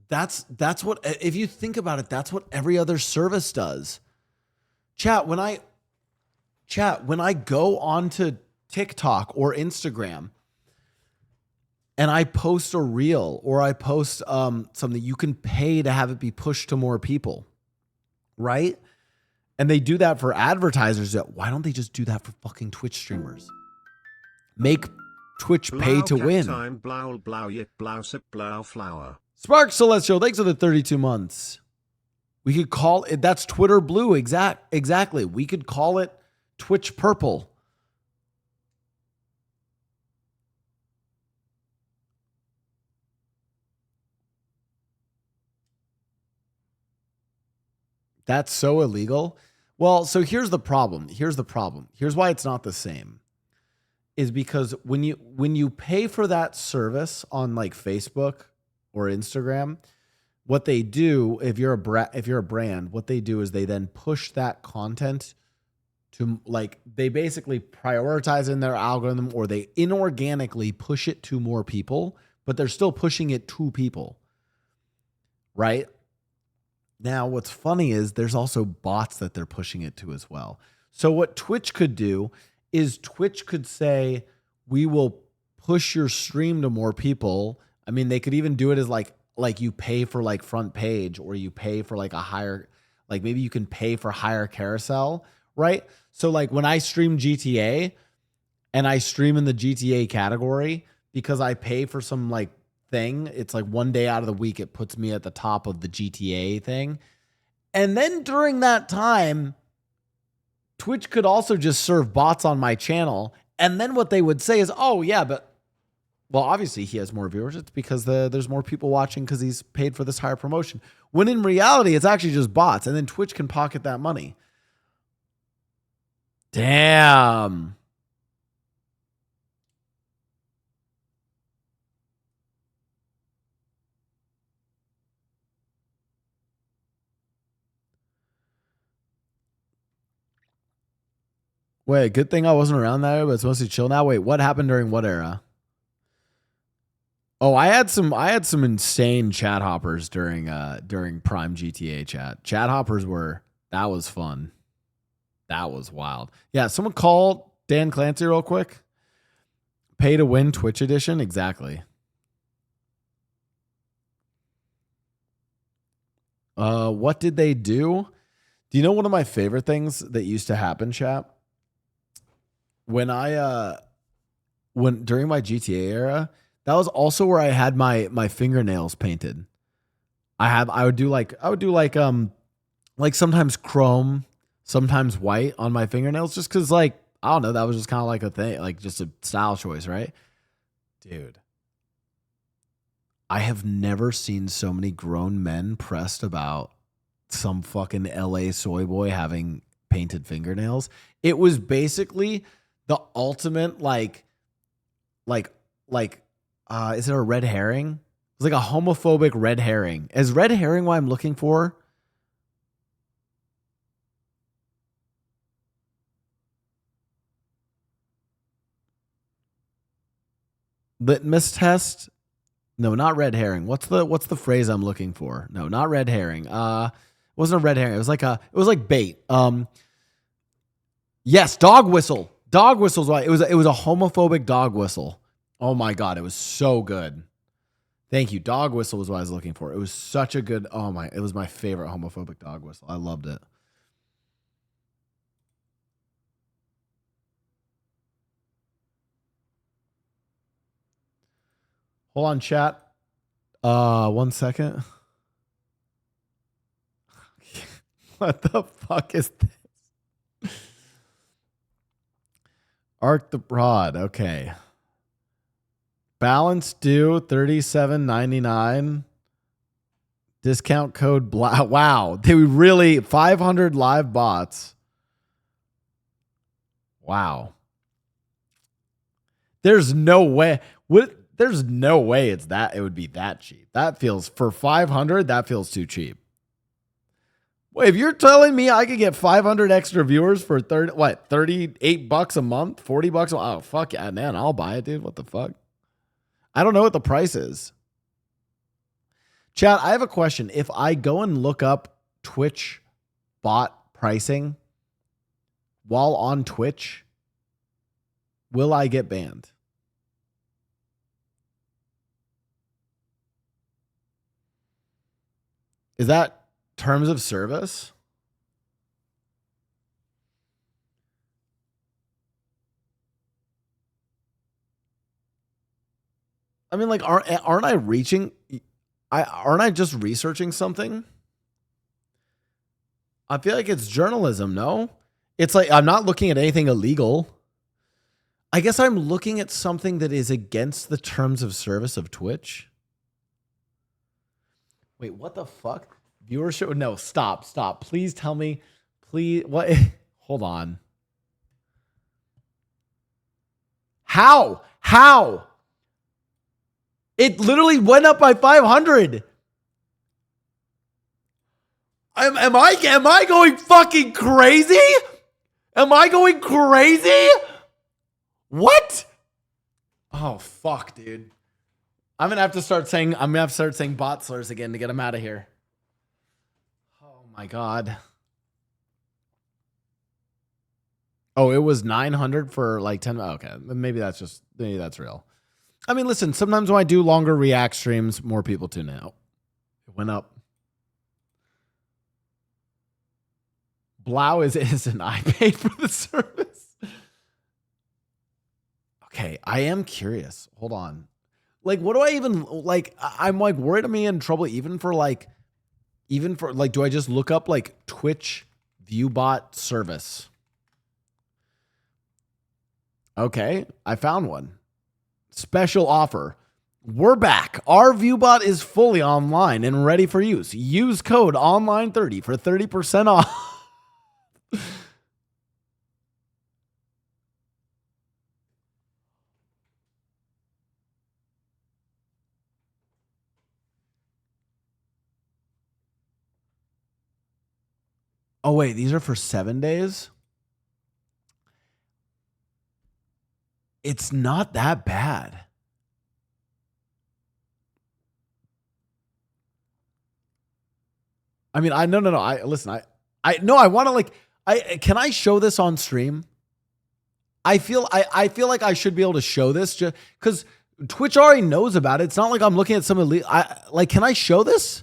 S1: That's what, if you think about it, that's what every other service does. Chat, when I go onto TikTok or Instagram and I post a reel or I post something, you can pay to have it be pushed to more people, right? And they do that for advertisers. Why don't they just do that for fucking Twitch streamers? Make Twitch pay to win.
S2: Time, Blau, Blau, yet, Blau, sip, Blau, flower.
S1: Spark Celestial, thanks for the 32 months. We could call it, that's Twitter blue. Exactly. We could call it Twitch purple. That's so illegal. Well, so here's the problem. Here's why it's not the same. Is because when you pay for that service on like Facebook or Instagram, what they do, if you're a brand, what they do is they then push that content to, like, they basically prioritize in their algorithm, or they inorganically push it to more people, but they're still pushing it to people. Right? Now, what's funny is there's also bots that they're pushing it to as well. So what Twitch could do is Twitch could say, we will push your stream to more people. I mean, they could even do it as like you pay for like front page, or you pay for like a higher, like maybe you can pay for higher carousel, right? So like when I stream GTA and I stream in the GTA category, because I pay for some like thing, it's like one day out of the week, it puts me at the top of the GTA thing. And then during that time, Twitch could also just serve bots on my channel. And then what they would say is, oh yeah, but well, obviously he has more viewers. It's because there's more people watching because he's paid for this higher promotion. When in reality, it's actually just bots. And then Twitch can pocket that money. Damn. Wait, good thing I wasn't around that era, but it's mostly chill now. Wait, what happened during what era? Oh, I had some insane chat hoppers during Prime GTA chat. Chat hoppers that was fun. That was wild. Yeah, someone call Dan Clancy real quick. Pay to win Twitch edition, exactly. What did they do? Do you know one of my favorite things that used to happen, chat? When during my GTA era, that was also where I had my fingernails painted. I would do like sometimes chrome, sometimes white on my fingernails, just because, like, I don't know, that was just kind of like a thing, like just a style choice, right? Dude, I have never seen so many grown men pressed about some fucking LA soy boy having painted fingernails. It was basically the ultimate is it a red herring? It's like a homophobic red herring. Is red herring what I'm looking for? Litmus test? No, not red herring. What's the phrase I'm looking for? No, not red herring. It wasn't a red herring. It was like bait. Yes, dog whistle. Dog whistle's right. It was a homophobic dog whistle. Oh my god, it was so good. Thank you. Dog whistle was what I was looking for. It was such a good, it was my favorite homophobic dog whistle. I loved it. Hold on, chat. 1 second. What the fuck is this? Arc the Broad. Okay. Balance due $37.99. Discount code Blau. Wow. They really 500 live bots. Wow. There's no way. There's no way it would be that cheap. That feels, for 500, that feels too cheap. Wait, if you're telling me I could get 500 extra viewers for $38 a month, $40 a month? Oh, fuck yeah, man, I'll buy it, dude. What the fuck? I don't know what the price is. Chat, I have a question. If I go and look up Twitch bot pricing while on Twitch, will I get banned? Is that terms of service? I mean, like, aren't I reaching? Aren't I just researching something? I feel like it's journalism. No, it's like I'm not looking at anything illegal. I guess I'm looking at something that is against the terms of service of Twitch. Wait, what the fuck? Viewership? No, stop. Please tell me. Please, what? Hold on. How? It literally went up by 500. Am I going fucking crazy? Am I going crazy? What? Oh fuck, dude. I'm gonna have to start saying bot slurs again to get him out of here. Oh my god. Oh, it was 900 for like 10. Okay, maybe that's real. I mean, listen, sometimes when I do longer react streams, more people tune out. It went up. Blau isn't I paid for the service. Okay, I am curious. Hold on. Like, what do I even like? I'm like worried I'm in trouble even for do I just look up like Twitch viewbot service? Okay, I found one. Special offer. We're back. Our viewbot is fully online and ready for use. Use code online30 for 30% off. Oh, wait, these are for 7 days? It's not that bad. I mean, no. I want to like, can I show this on stream? I feel like I should be able to show this just because Twitch already knows about it. It's not like I'm looking at some elite. Can I show this?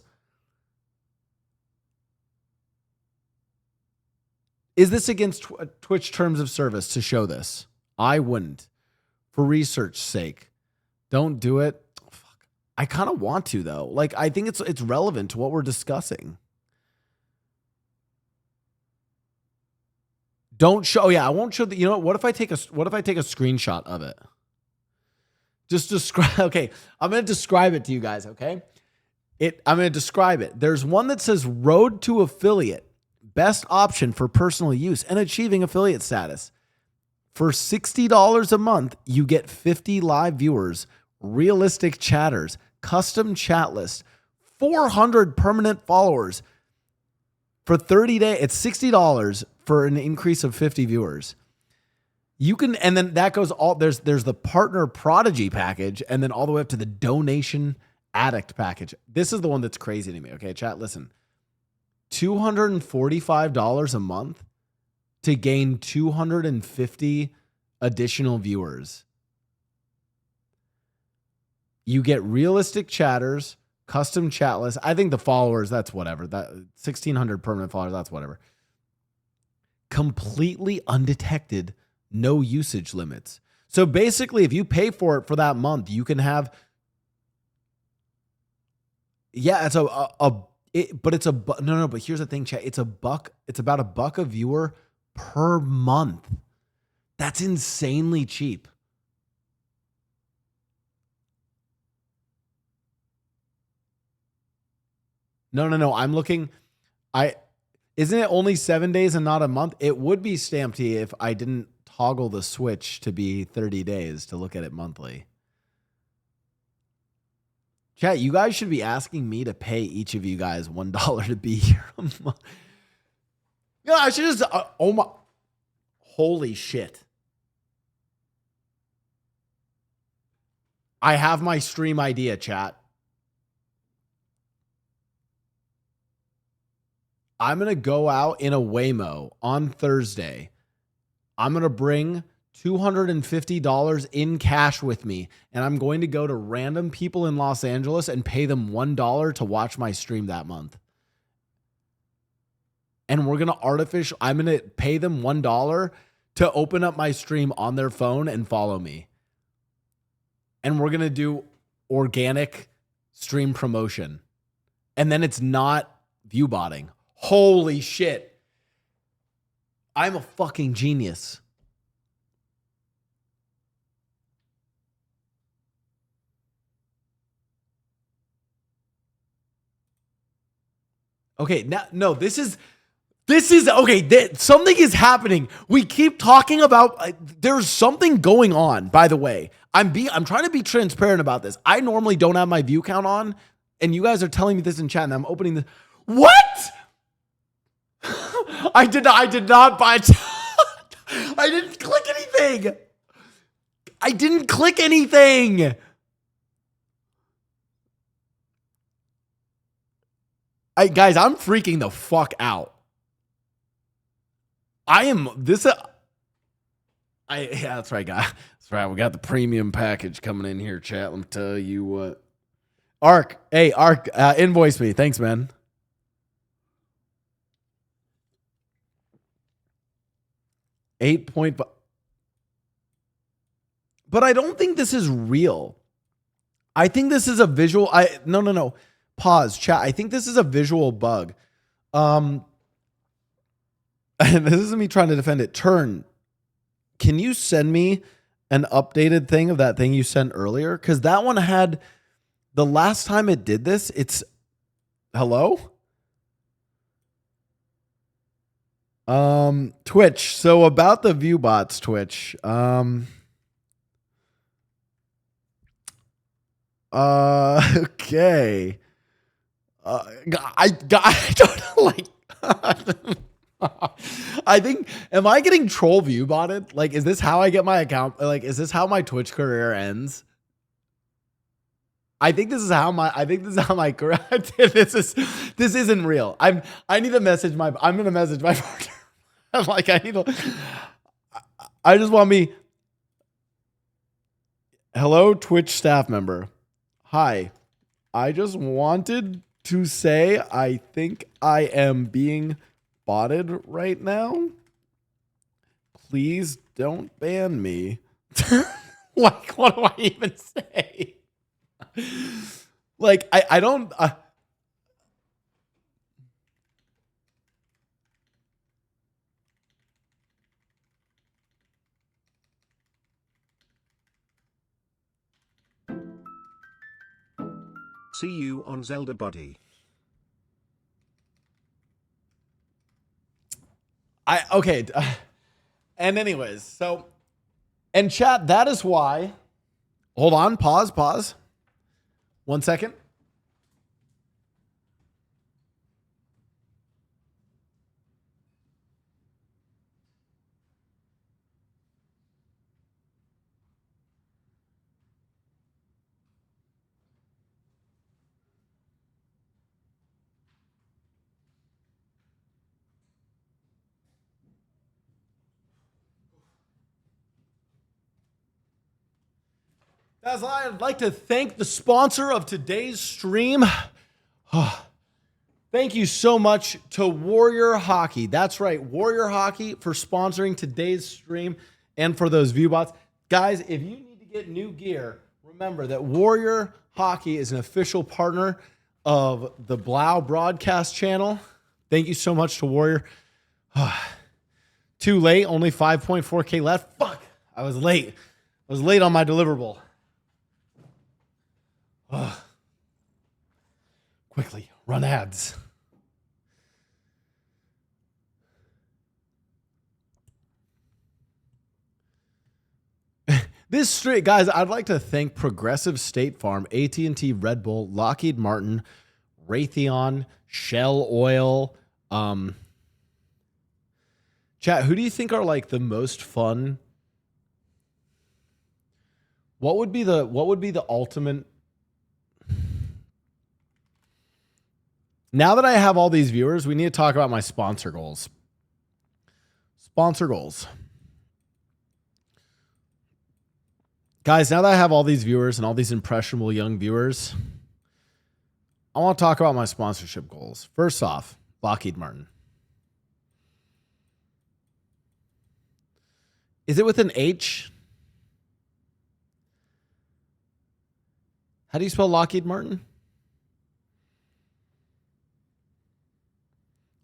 S1: Is this against Twitch terms of service to show this? I wouldn't. For research sake. Don't do it. Oh, fuck. I kind of want to though. Like, I think it's relevant to what we're discussing. Don't show. Yeah, I won't show the. You know what? What if I take a screenshot of it? Just describe. Okay, I'm gonna describe it to you guys. Okay, I'm gonna describe it. There's one that says "Road to Affiliate." Best option for personal use and achieving affiliate status. For $60 a month, you get 50 live viewers, realistic chatters, custom chat lists, 400 permanent followers. For 30 days, it's $60 for an increase of 50 viewers. You can, and then that goes all, there's the partner prodigy package, and then all the way up to the donation addict package. This is the one that's crazy to me. Okay, chat, listen. $245 a month to gain 250 additional viewers. You get realistic chatters, custom chat lists. I think the followers, that's whatever. That 1,600 permanent followers, that's whatever. Completely undetected, no usage limits. So basically, if you pay for it for that month, you can have. Yeah, it's but here's the thing, chat. It's about $1 a viewer per month. That's insanely cheap. No. I'm looking. Isn't it only 7 days and not a month? It would be stamped if I didn't toggle the switch to be 30 days to look at it monthly. Chat, you guys should be asking me to pay each of you guys $1 to be here a month. Yeah, I should just. Oh my! Holy shit! I have my stream idea, chat. I'm gonna go out in a Waymo on Thursday. I'm gonna bring $250 in cash with me, and I'm going to go to random people in Los Angeles and pay them $1 to watch my stream that month. And I'm gonna pay them $1 to open up my stream on their phone and follow me. And we're gonna do organic stream promotion. And then it's not view botting. Holy shit. I'm a fucking genius. Okay, now no, this is okay. Something is happening. We keep talking about there's something going on. By the way, I'm trying to be transparent about this. I normally don't have my view count on, and you guys are telling me this in chat, and I'm opening the what? I did not buy. I didn't click anything. I didn't click anything. Guys, I'm freaking the fuck out. I am this. Yeah, that's right, guy. That's right. We got the premium package coming in here, chat. Let me tell you what. Ark, hey, Ark, invoice me. Thanks, man. $8.5. But I don't think this is real. I think this is a visual. No. Pause, chat. I think this is a visual bug. And this isn't me trying to defend it. Turn. Can you send me an updated thing of that thing you sent earlier? Because that one had the last time it did this. It's hello. Twitch. So about the view bots, Twitch. Okay. I don't like. I think, am I getting troll view botted? Like, is this how I get my account? Like, is this how my Twitch career ends? I think this is how my career. This isn't real. I'm gonna message my partner. I'm like, I just want me. Hello, Twitch staff member. Hi. I just wanted to say I think I am being botted right now. Please don't ban me. Like, what do I even say? Like, I don't.
S2: See you on Zelda Buddy.
S1: Okay. And anyways, so, and chat, that is why. Hold on. Pause. 1 second. Guys, I'd like to thank the sponsor of today's stream. Thank you so much to Warrior Hockey. That's right, Warrior Hockey for sponsoring today's stream and for those view bots. Guys, if you need to get new gear, remember that Warrior Hockey is an official partner of the Blau broadcast channel. Thank you so much to Warrior. Too late, only 5.4K left. Fuck, I was late. I was late on my deliverable. Quickly, run ads. This straight, guys, I'd like to thank Progressive State Farm, AT&T, Red Bull, Lockheed Martin, Raytheon, Shell Oil. Chat, who do you think are like the most fun? What would be the ultimate? Now that I have all these viewers, we need to talk about my sponsor goals. Sponsor goals. Guys, now that I have all these viewers and all these impressionable young viewers, I want to talk about my sponsorship goals. First off, Lockheed Martin. Is it with an H? How do you spell Lockheed Martin?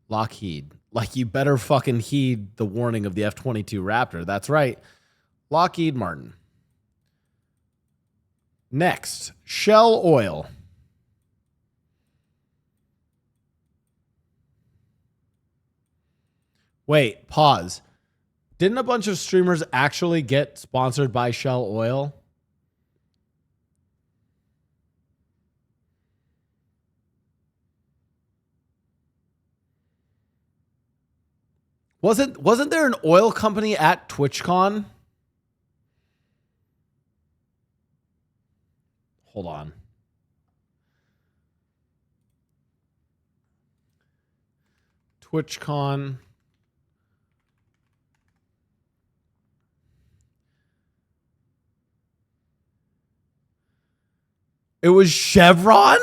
S1: Lockheed. Like you better fucking heed the warning of the F-22 Raptor. That's right. Lockheed Martin. Next, Shell Oil. Wait, pause. Didn't a bunch of streamers actually get sponsored by Shell Oil? Wasn't there an oil company at TwitchCon? Hold on. TwitchCon. It was Chevron?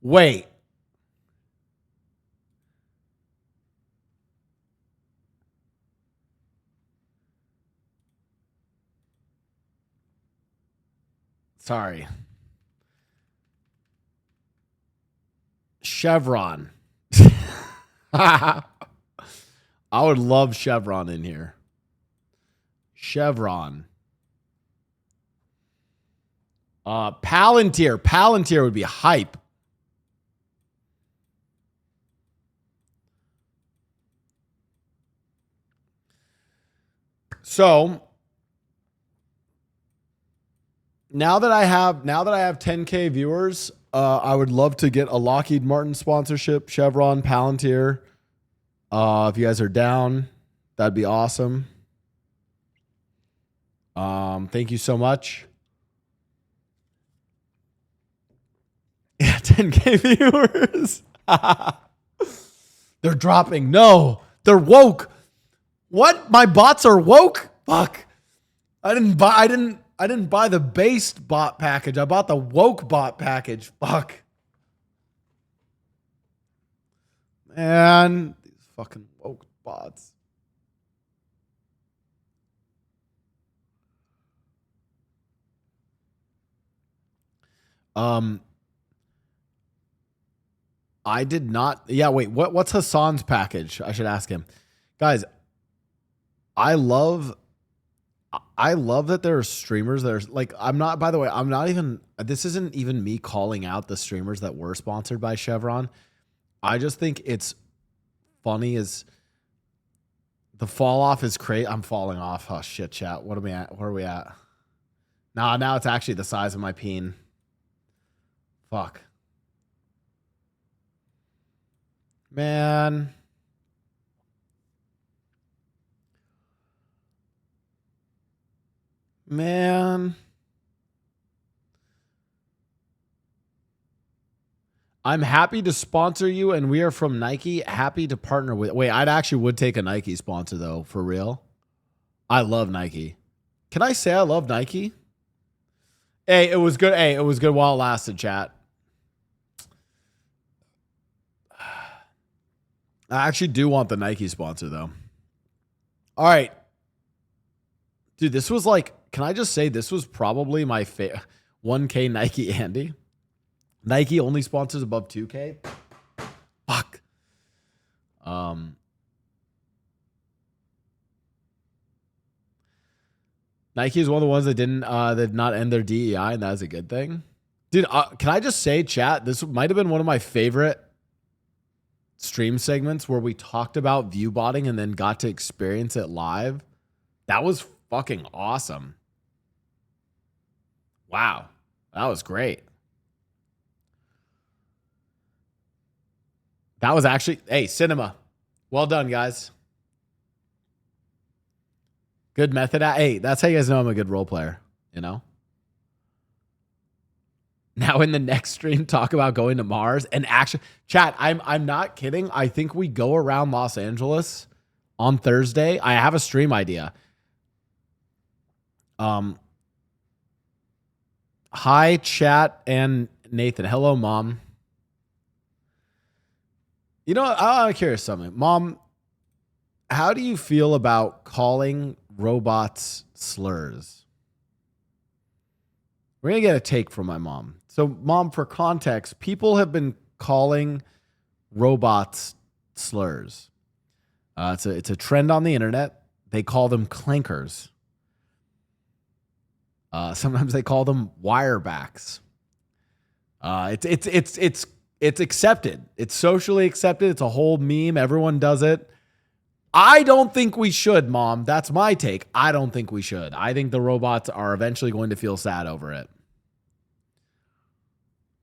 S1: Wait. Sorry. Chevron. I would love Chevron in here. Chevron. Palantir. Palantir would be hype. So now that I have 10K viewers, I would love to get a Lockheed Martin sponsorship, Chevron, Palantir. If you guys are down, that'd be awesome. Thank you so much. Yeah, 10K viewers. They're dropping. No, they're woke. What? My bots are woke? Fuck. I didn't buy the based bot package. I bought the woke bot package. Fuck. Man, these fucking woke bots. I did not. Yeah, wait. What's Hassan's package? I should ask him. Guys, I love that there are streamers that are like, by the way, I'm not even, this isn't even me calling out the streamers that were sponsored by Chevron. I just think it's funny as the fall off is crazy. I'm falling off. Oh shit, chat. What are we at? Where are we at? Now it's actually the size of my peen. Fuck. Man. I'm happy to sponsor you, and we are from Nike. Happy to partner with. Wait, I'd actually would take a Nike sponsor though, for real. I love Nike. Can I say I love Nike? Hey, it was good. Hey, it was good while it lasted, chat. I actually do want the Nike sponsor though. All right. Dude, this was like, can I just say this was probably my 1K Nike Andy? Nike only sponsors above 2K. Fuck. Nike is one of the ones that did not end their DEI, and that's a good thing. Dude, can I just say, chat, this might have been one of my favorite stream segments where we talked about viewbotting and then got to experience it live. That was fucking awesome. Wow. That was great. That was actually, hey, cinema. Well done, guys. Good method. Hey, that's how you guys know I'm a good role player, you know? Now in the next stream, talk about going to Mars and actually, chat, I'm not kidding. I think we go around Los Angeles on Thursday. I have a stream idea. Hi, chat and Nathan. Hello, Mom. You know what? I'm curious something. Mom, how do you feel about calling robots slurs? We're going to get a take from my mom. So, Mom, for context, people have been calling robots slurs. It's a trend on the internet. They call them clankers. Sometimes they call them wirebacks. It's accepted. It's socially accepted. It's a whole meme. Everyone does it. I don't think we should, Mom. That's my take. I don't think we should. I think the robots are eventually going to feel sad over it.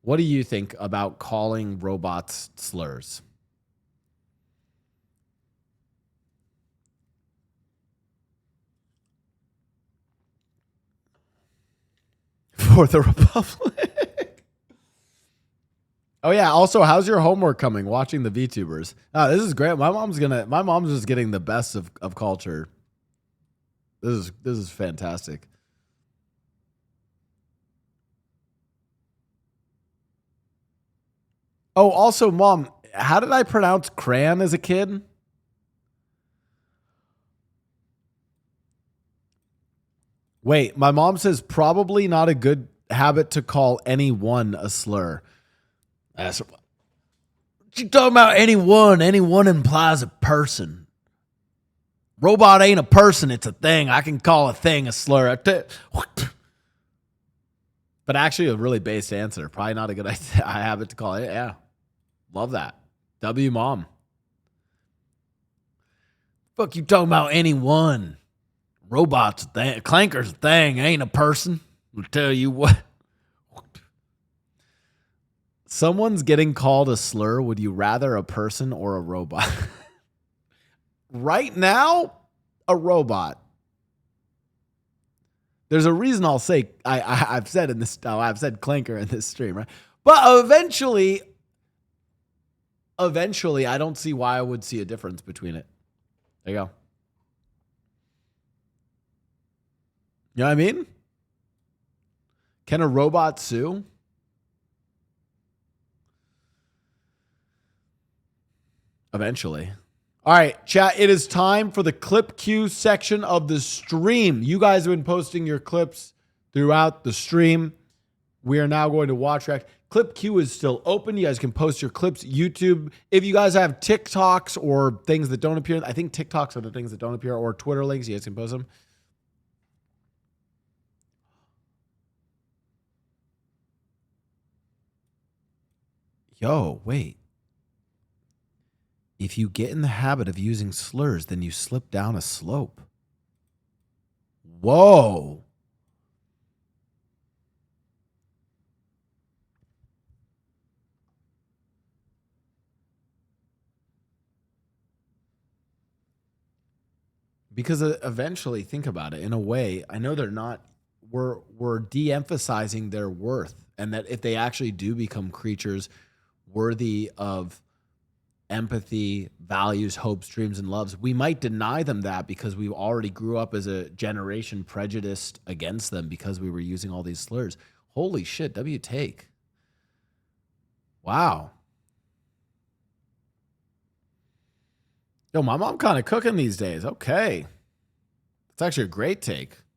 S1: What do you think about calling robots slurs? For the Republic. Oh yeah. Also, how's your homework coming? Watching the VTubers. Oh, this is great. My mom's just getting the best of culture. This is fantastic. Oh, also, Mom, how did I pronounce crayon as a kid? Wait, my mom says probably not a good habit to call anyone a slur. That's what you talking about. Anyone? Anyone implies a person. Robot ain't a person, it's a thing. I can call a thing a slur. But actually, a really based answer. Probably not a good habit to call it. Yeah. Love that. W Mom. Fuck you talking about anyone. Robot's a thing. Clanker's a thing. Ain't a person. I'll tell you what. Someone's getting called a slur. Would you rather a person or a robot? Right now, a robot. There's a reason I'll say I've said clanker in this stream, right? But eventually, I don't see why I would see a difference between it. There you go. You know what I mean? Can a robot sue? Eventually. All right, chat. It is time for the clip queue section of the stream. You guys have been posting your clips throughout the stream. We are now going to watch react. Clip queue is still open. You guys can post your clips. YouTube. If you guys have TikToks or things that don't appear, I think TikToks are the things that don't appear, or Twitter links, you guys can post them. Yo, wait. If you get in the habit of using slurs, then you slip down a slope. Whoa. Because eventually, think about it, in a way, I know they're not, we're de-emphasizing their worth, and that if they actually do become creatures worthy of empathy, values, hopes, dreams, and loves, we might deny them that because we already grew up as a generation prejudiced against them because we were using all these slurs. Holy shit, W take. Wow. Yo, my mom kind of cooking these days. Okay. It's actually a great take.